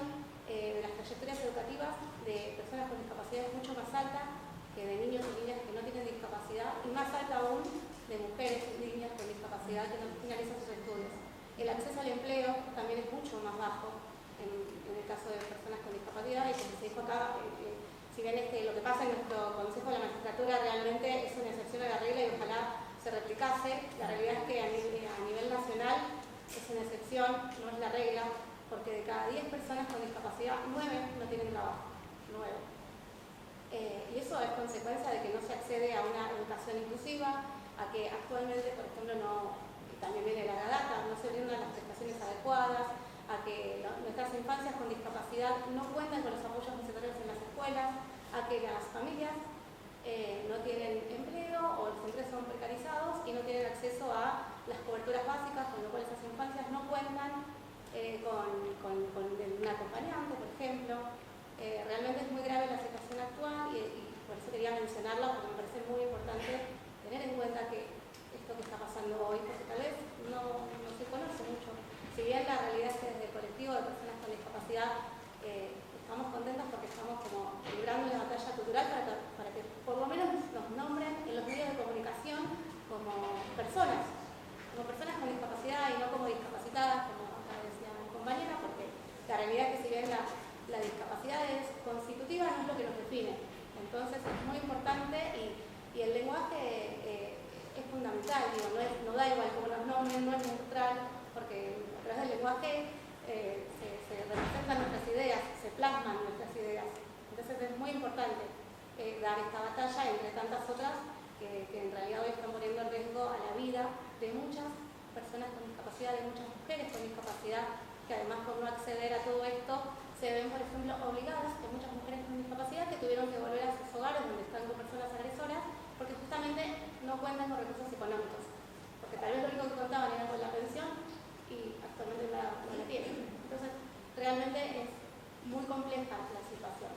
de las trayectorias educativas de personas con discapacidad es mucho más alta que de niños y niñas que no tienen discapacidad, y más alta aún de mujeres y niñas con discapacidad que no finalizan sus estudios. El acceso al empleo también es mucho más bajo en el caso de personas con discapacidad, y como se dijo acá, si bien lo que pasa en nuestro Consejo de la Magistratura realmente es una excepción a la regla y ojalá se replicase, la realidad es que a nivel nacional es una excepción, no es la regla, porque de cada 10 personas con discapacidad, 9 no tienen trabajo. 9. Y eso es consecuencia de que no se accede a una educación inclusiva, a que actualmente, por ejemplo, también viene la data, no se brindan las prestaciones adecuadas, a que nuestras infancias con discapacidad no cuentan con los apoyos necesarios en las escuelas, a que las familias no tienen empleo o los empleos son precarizados y no tienen acceso a las coberturas básicas, con lo cual esas infancias no cuentan con un acompañante, por ejemplo. Realmente es muy grave la situación actual y por eso quería mencionarla, porque me parece muy importante tener en cuenta que esto que está pasando hoy, porque tal vez no se conoce mucho. Si bien la realidad es que desde el colectivo de personas con discapacidad estamos contentos porque estamos como librando la batalla cultural para que por lo menos nos nombren en los medios de comunicación como personas con discapacidad y no como discapacitadas, como acá decía mi compañera, porque la realidad es que si bien la discapacidad es constitutiva, no es lo que nos define. Entonces es muy importante y el lenguaje es fundamental, no da igual cómo nos nombren, no es neutral, porque a través del lenguaje se representan nuestras ideas, se plasman nuestras ideas. Entonces es muy importante dar esta batalla entre tantas otras que en realidad hoy están poniendo en riesgo a la vida de muchas personas con discapacidad, de muchas mujeres con discapacidad, que además por no acceder a todo esto se ven, por ejemplo, obligadas, que muchas mujeres con discapacidad que tuvieron que volver a sus hogares donde están con personas agresoras, porque justamente no cuentan con recursos económicos, porque tal vez lo único que contaban era con la pensión y actualmente no la tienen. Entonces, realmente es muy compleja la situación.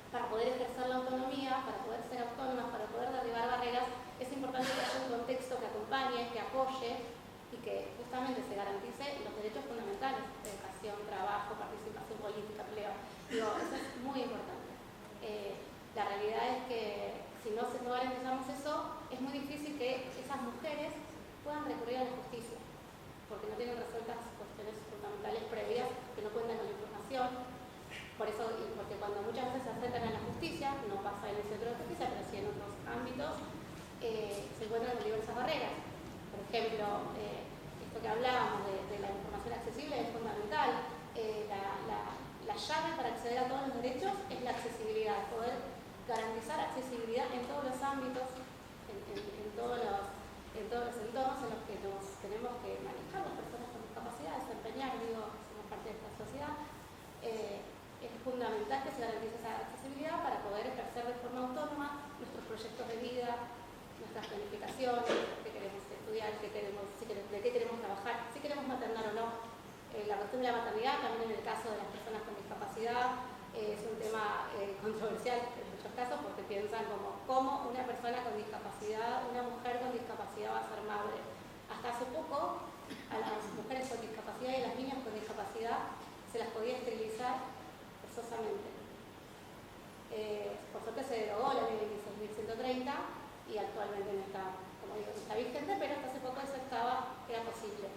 Para poder ejercer la autonomía, para poder ser autónomas, para poder derribar barreras, es importante que haya un contexto que acompañe, que apoye y que justamente se garantice los derechos fundamentales: educación, trabajo, participación política, empleo. Eso es muy importante. La realidad es que si no garantizamos eso, es muy difícil que esas mujeres puedan recurrir a la justicia, porque no tienen resueltas cuestiones fundamentales previas, que no cuentan con la información. Por eso, porque cuando muchas veces se acercan a la justicia, no pasa en el centro de justicia, pero sí en otros ámbitos, se encuentran con diversas barreras. Por ejemplo, esto que hablábamos de la información accesible es fundamental. La llave para acceder a todos los derechos es la accesibilidad, poder garantizar accesibilidad en todos los ámbitos, en todos los entornos en los que nos tenemos que manejar las personas con discapacidad, desempeñar, somos parte de esta sociedad. Es fundamental que se garantice esa accesibilidad para poder ejercer de forma autónoma nuestros proyectos de vida, nuestras planificaciones, qué queremos estudiar, de qué queremos trabajar, si queremos maternar o no. La cuestión de la maternidad, también en el caso de las personas con discapacidad, es un tema controversial en muchos casos, porque piensan cómo una persona con discapacidad, una mujer con discapacidad va a ser madre. Hasta hace poco a las mujeres con discapacidad y a las niñas con discapacidad se las podía esterilizar forzosamente. por suerte se derogó la ley 26.130 y actualmente no está, como digo, no está vigente, pero hasta hace poco eso era posible,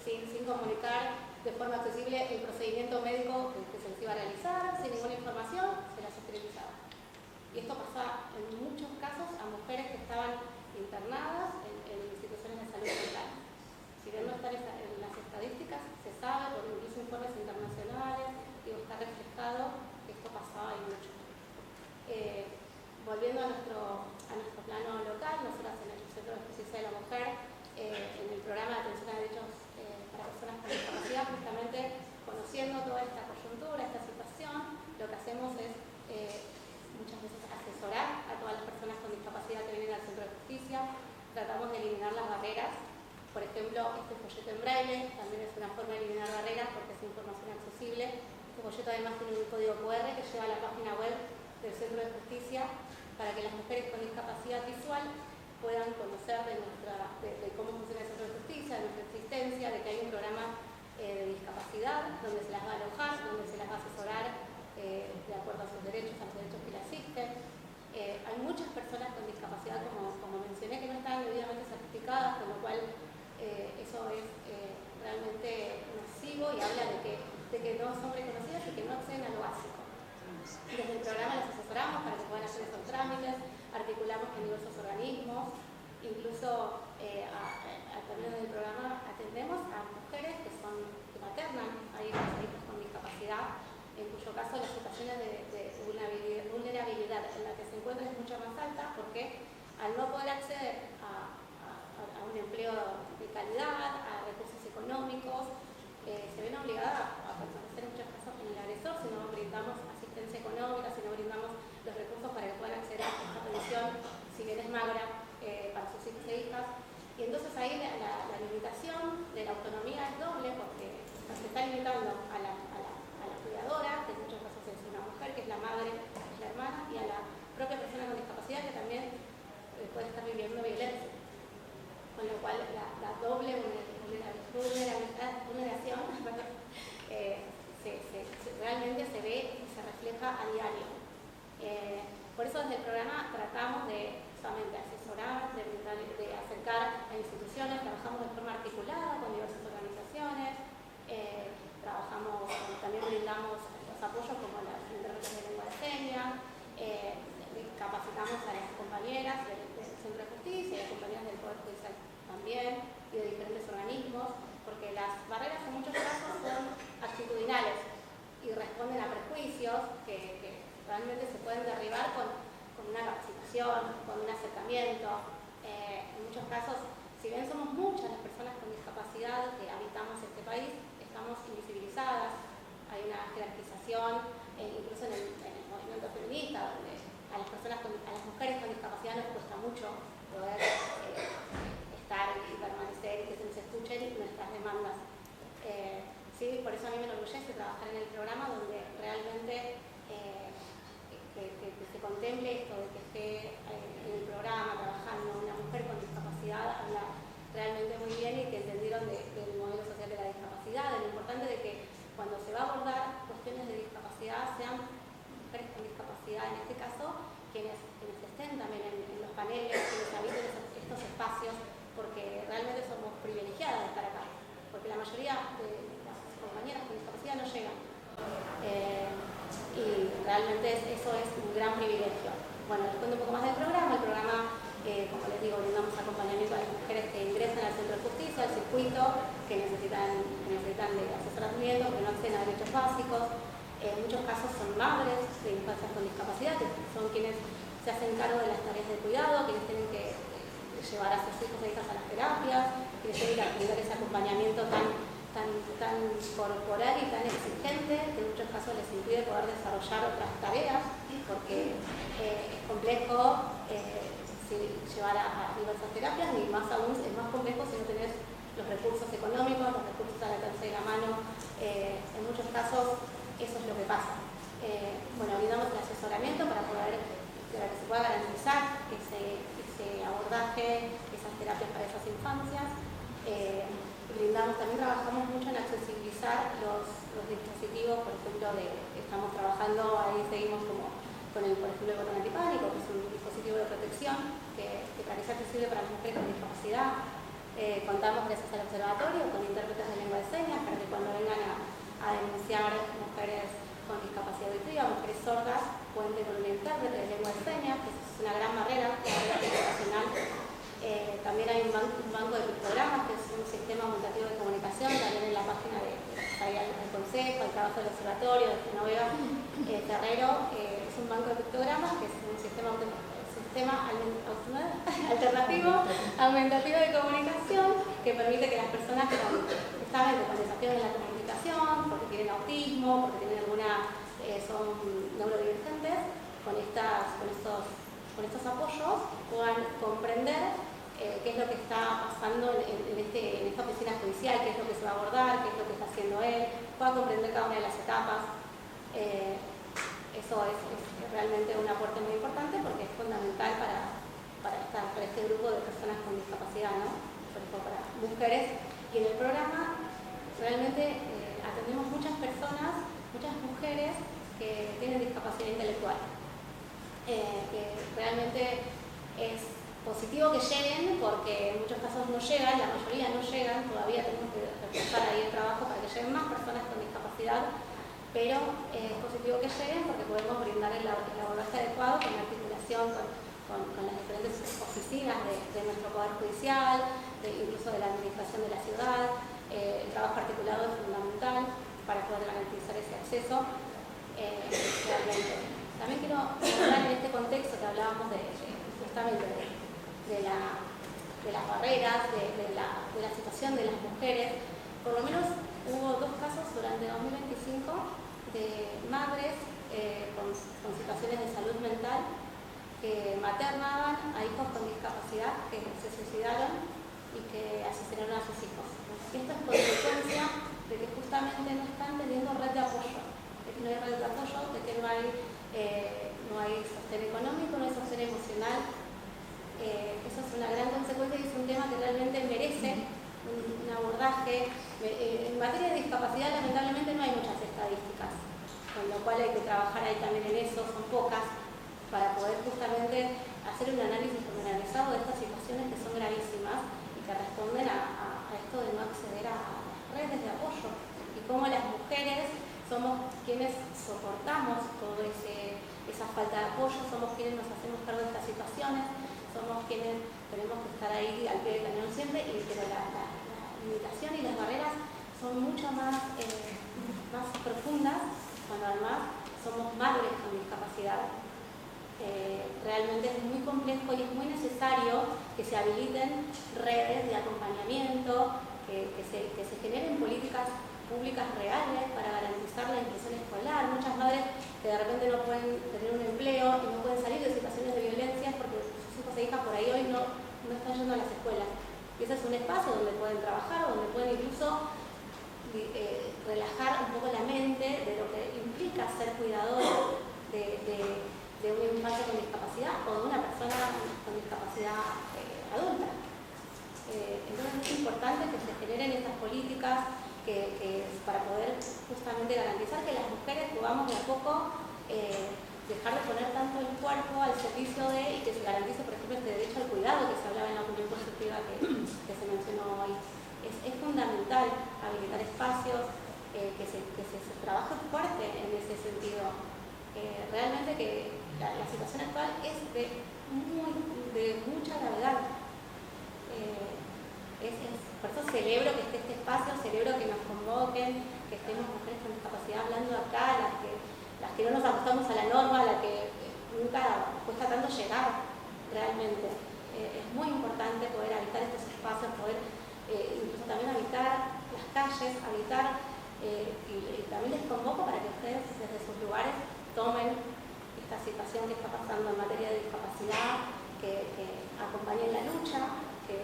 sin comunicar de forma accesible el procedimiento médico que se les iba a realizar, sin ninguna información, se las esterilizaba. Y esto pasa en muchos casos a mujeres que estaban internadas en instituciones de salud mental. Si bien no están en las estadísticas, se sabe por incluso informes internacionales, está reflejado que esto pasaba y mucho. Volviendo a nuestro plano local, nosotros en el Centro de Justicia de la Mujer, en el programa de atención a derechos para personas con discapacidad, justamente conociendo toda esta coyuntura, esta situación, lo que hacemos es muchas veces asesorar a todas las personas con discapacidad que vienen al Centro de Justicia. Tratamos de eliminar las barreras. Por ejemplo, este folleto en braille también es una forma de eliminar barreras porque es información accesible. Este folleto además tiene un código QR que lleva a la página web del Centro de Justicia para que las mujeres con discapacidad visual puedan conocer de cómo funciona el Centro de Justicia, de nuestra existencia, de que hay un programa de discapacidad donde se las va a alojar, donde se las va a asesorar de acuerdo a sus derechos, a los derechos que le asisten. Hay muchas personas con discapacidad, como mencioné, que no están debidamente certificadas, con lo cual eso es realmente masivo y habla de que no son reconocidas y que no acceden a lo básico. Desde el programa las asesoramos para que puedan hacer esos trámites, articulamos con diversos organismos, incluso al término del programa atendemos a mujeres que maternan a hijos con discapacidad, en cuyo caso las situaciones de vulnerabilidad en la que se encuentran es mucho más alta porque al no poder acceder a un empleo de calidad, a recursos económicos, se ven obligadas a permanecer en muchos casos en el agresor si no brindamos asistencia económica, si no brindamos los recursos para que puedan acceder a esta pensión, si bien es magra, para sus hijos e hijas. Y entonces ahí la limitación de la autonomía es doble porque se está limitando a la cuidadora, que en muchos casos es una mujer, que es la madre, es la hermana, y a la propia persona con discapacidad que también puede estar viviendo violencia. Con lo cual la doble vulneración realmente se ve y se refleja a diario. Por eso desde el programa tratamos de solamente asesorar, de acercar a instituciones, trabajamos de forma articulada con diversas organizaciones, también brindamos los apoyos como las intérpretes de lengua de señas, capacitamos a las compañeras del Centro de Justicia y a las compañeras del Poder Judicial también y de diferentes organismos, porque las barreras en muchos casos son actitudinales y responden a prejuicios que realmente se pueden derribar con una capacitación, con un acercamiento. En muchos casos, si bien somos muchas las personas con discapacidad que habitamos este país, estamos invisibilizadas, hay una jerarquización, incluso en el movimiento feminista, donde a las mujeres con discapacidad nos cuesta mucho poder estar y permanecer y que se nos escuchen nuestras demandas. Sí, por eso a mí me enorgullece trabajar en el programa donde realmente que se contemple esto de que esté en el programa trabajando una mujer con discapacidad, habla realmente muy bien y que entendieron del modelo social de la discapacidad, de lo importante de que cuando se va a abordar cuestiones de discapacidad sean mujeres con discapacidad, en este caso, quienes estén también en los paneles, quienes habiten estos espacios, porque realmente somos privilegiadas de estar acá, porque la mayoría de las compañeras con discapacidad no llegan. Y realmente eso es un gran privilegio. Bueno, les cuento un poco más del programa. El programa, como les digo, brindamos acompañamiento a las mujeres que ingresan al Centro de Justicia, al circuito, que necesitan de asesoramiento, que no acceden a derechos básicos. En muchos casos son madres de infancias con discapacidad, que son quienes se hacen cargo de las tareas de cuidado, quienes tienen que llevar a sus hijos e hijas a las terapias, quienes tienen que brindar ese acompañamiento tan corporal y tan exigente, que en muchos casos les impide poder desarrollar otras tareas, porque es complejo llevar a diversas terapias, y más aún es más complejo si no tenés los recursos económicos, los recursos al alcance de la mano. En muchos casos eso es lo que pasa. Brindamos el asesoramiento para que se pueda garantizar ese abordaje, esas terapias para esas infancias. También trabajamos mucho en accesibilizar los dispositivos, por ejemplo, estamos trabajando, ahí seguimos como con el, por ejemplo, el botón antipánico, que es un dispositivo de protección que parece accesible para las mujeres con discapacidad. Contamos gracias al observatorio con intérpretes de lengua de señas para que cuando vengan a denunciar mujeres con discapacidad auditiva, mujeres sordas, cuenten con un intérprete de lengua de señas, que es una gran barrera comunicacional. También hay un banco de pictogramas, que es un sistema augmentativo de comunicación, también en la página del Consejo, el trabajo del observatorio, de Genoveva Terrero, es un banco de pictogramas, que es un sistema alternativo, aumentativo de comunicación, que permite que las personas con desafíos en la comunicación, porque tienen autismo, porque tienen son neurodivergentes, con estos apoyos puedan comprender qué es lo que está pasando en esta oficina judicial, qué es lo que se va a abordar, qué es lo que está haciendo él, pueda comprender cada una de las etapas. Eso es realmente un aporte muy importante porque es fundamental para este grupo de personas con discapacidad, ¿no? Sobre todo para mujeres. Y en el programa realmente atendemos muchas personas, muchas mujeres que tienen discapacidad intelectual. Que realmente es positivo que lleguen, porque en muchos casos no llegan, la mayoría no llegan, todavía tenemos que reforzar ahí el trabajo para que lleguen más personas con discapacidad, pero es positivo que lleguen porque podemos brindar el abordaje adecuado con la articulación con las diferentes oficinas de nuestro Poder Judicial, incluso de la Administración de la Ciudad. El trabajo articulado es fundamental para poder garantizar ese acceso. Realmente. También quiero hablar en este contexto que hablábamos justamente de las barreras, de la situación de las mujeres. Por lo menos hubo 2 casos durante 2025 de madres con situaciones de salud mental que maternaban a hijos con discapacidad que se suicidaron y que asesinaron a sus hijos. Y esto es consecuencia de que justamente no están teniendo red de apoyo, de que no hay red de apoyo, de que no hay sostén económico, no hay sostén emocional. Eso es una gran consecuencia y es un tema que realmente merece un abordaje. En materia de discapacidad, lamentablemente, no hay muchas estadísticas, con lo cual hay que trabajar ahí también en eso, son pocas, para poder justamente hacer un análisis pormenorizado de estas situaciones que son gravísimas y que responden a esto de no acceder a redes de apoyo y cómo las mujeres somos quienes soportamos toda esa falta de apoyo, somos quienes nos hacemos cargo de estas situaciones, somos quienes tenemos que estar ahí al pie del cañón siempre, pero la limitación y las barreras son mucho más profundas cuando además somos madres con discapacidad. Realmente es muy complejo y es muy necesario que se habiliten redes de acompañamiento, que se generen políticas públicas reales para garantizar la inclusión escolar. Muchas madres que de repente no pueden tener un empleo y no pueden salir de situaciones de violencia porque sus hijos e hijas por ahí hoy no están yendo a las escuelas. Y ese es un espacio donde pueden trabajar, donde pueden incluso relajar un poco la mente de lo que implica ser cuidador de un infancia con discapacidad o de una persona con discapacidad adulta. Entonces es importante que se generen estas políticas para poder justamente garantizar que las mujeres podamos de a poco dejar de poner tanto el cuerpo al servicio y que se garantice, por ejemplo, este derecho al cuidado que se hablaba en la opinión positiva que se mencionó hoy. Es fundamental habilitar espacios, que se trabaje fuerte en ese sentido. Realmente que la situación actual es de mucha gravedad. Por eso celebro que esté este espacio, celebro que nos convoquen, que estemos mujeres con discapacidad hablando acá, las que no nos ajustamos a la norma, las que nunca cuesta tanto llegar realmente. Es muy importante poder habitar estos espacios, poder incluso también habitar las calles, y también les convoco para que ustedes desde sus lugares tomen esta situación que está pasando en materia de discapacidad, que acompañen la lucha, que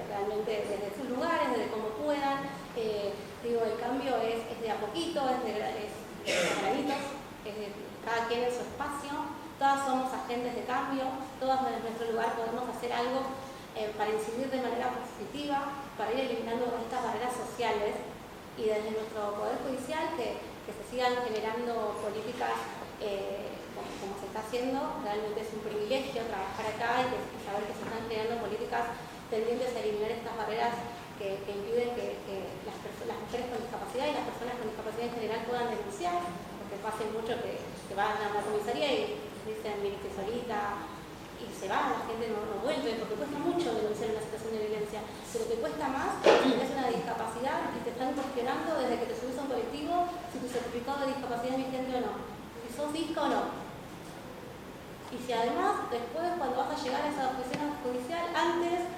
realmente desde sus lugares, desde como puedan. El cambio es de a poquito, es de granitos, es de cada quien en su espacio. Todas somos agentes de cambio, todas desde nuestro lugar podemos hacer algo para incidir de manera positiva, para ir eliminando estas barreras sociales y desde nuestro Poder Judicial que se sigan generando políticas con como se está haciendo. Realmente es un privilegio trabajar acá y saber que se están creando políticas tendientes a eliminar estas barreras que impiden que las mujeres con discapacidad y las personas con discapacidad en general puedan denunciar, porque pasa mucho que van a la comisaría y dicen viniste solita y se van, la gente no vuelve, porque cuesta mucho denunciar una situación de violencia, pero te cuesta más si tienes una discapacidad y te están cuestionando desde que te subes a un colectivo si tu certificado de discapacidad es vigente o no, si sos disca o no. Y si además después cuando vas a llegar a esa oficina judicial antes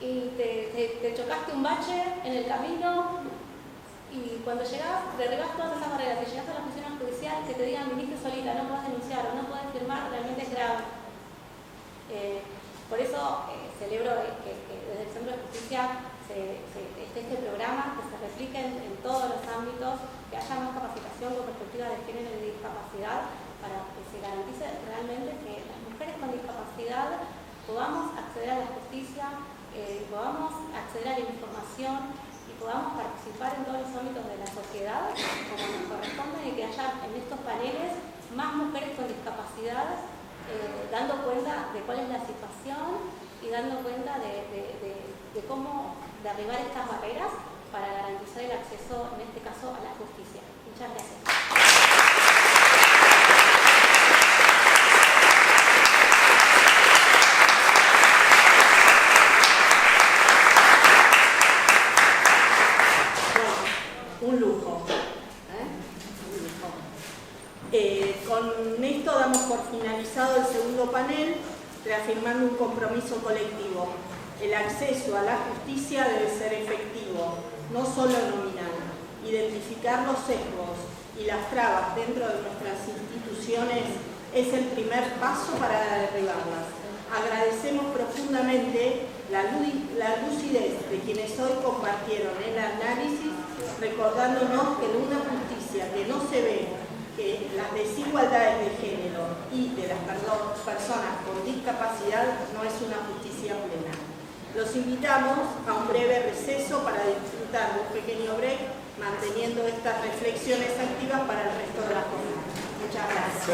y te chocaste un bache en el camino y cuando llegas derribas todas esas barreras y llegas a la oficina judicial que te digan viniste solita, no podés denunciar o no podés firmar, realmente es grave. Por eso celebro que desde el Centro de Justicia esté este programa, que se replique en todos los ámbitos, que haya más capacitación con perspectiva de género y de discapacidad para que se garantice realmente que las mujeres con discapacidad podamos acceder a la justicia, podamos acceder a la información y podamos participar en todos los ámbitos de la sociedad como nos corresponde, y que haya en estos paneles más mujeres con discapacidad dando cuenta de cuál es la situación y dando cuenta de cómo derribar estas barreras para garantizar el acceso, en este caso, a la justicia. Muchas gracias. Un lujo. Con esto damos por finalizado el segundo panel, reafirmando un compromiso colectivo. El acceso a la justicia debe ser efectivo, no solo nominal. Identificar los sesgos y las trabas dentro de nuestras instituciones es el primer paso para derribarlas. Agradecemos profundamente la lucidez de quienes hoy compartieron el análisis, recordándonos que en una justicia que no se ve, que las desigualdades de género y de las personas con discapacidad no es una justicia plena. Los invitamos a un breve receso para disfrutar de un pequeño break, manteniendo estas reflexiones activas para el resto de la jornada. Muchas gracias.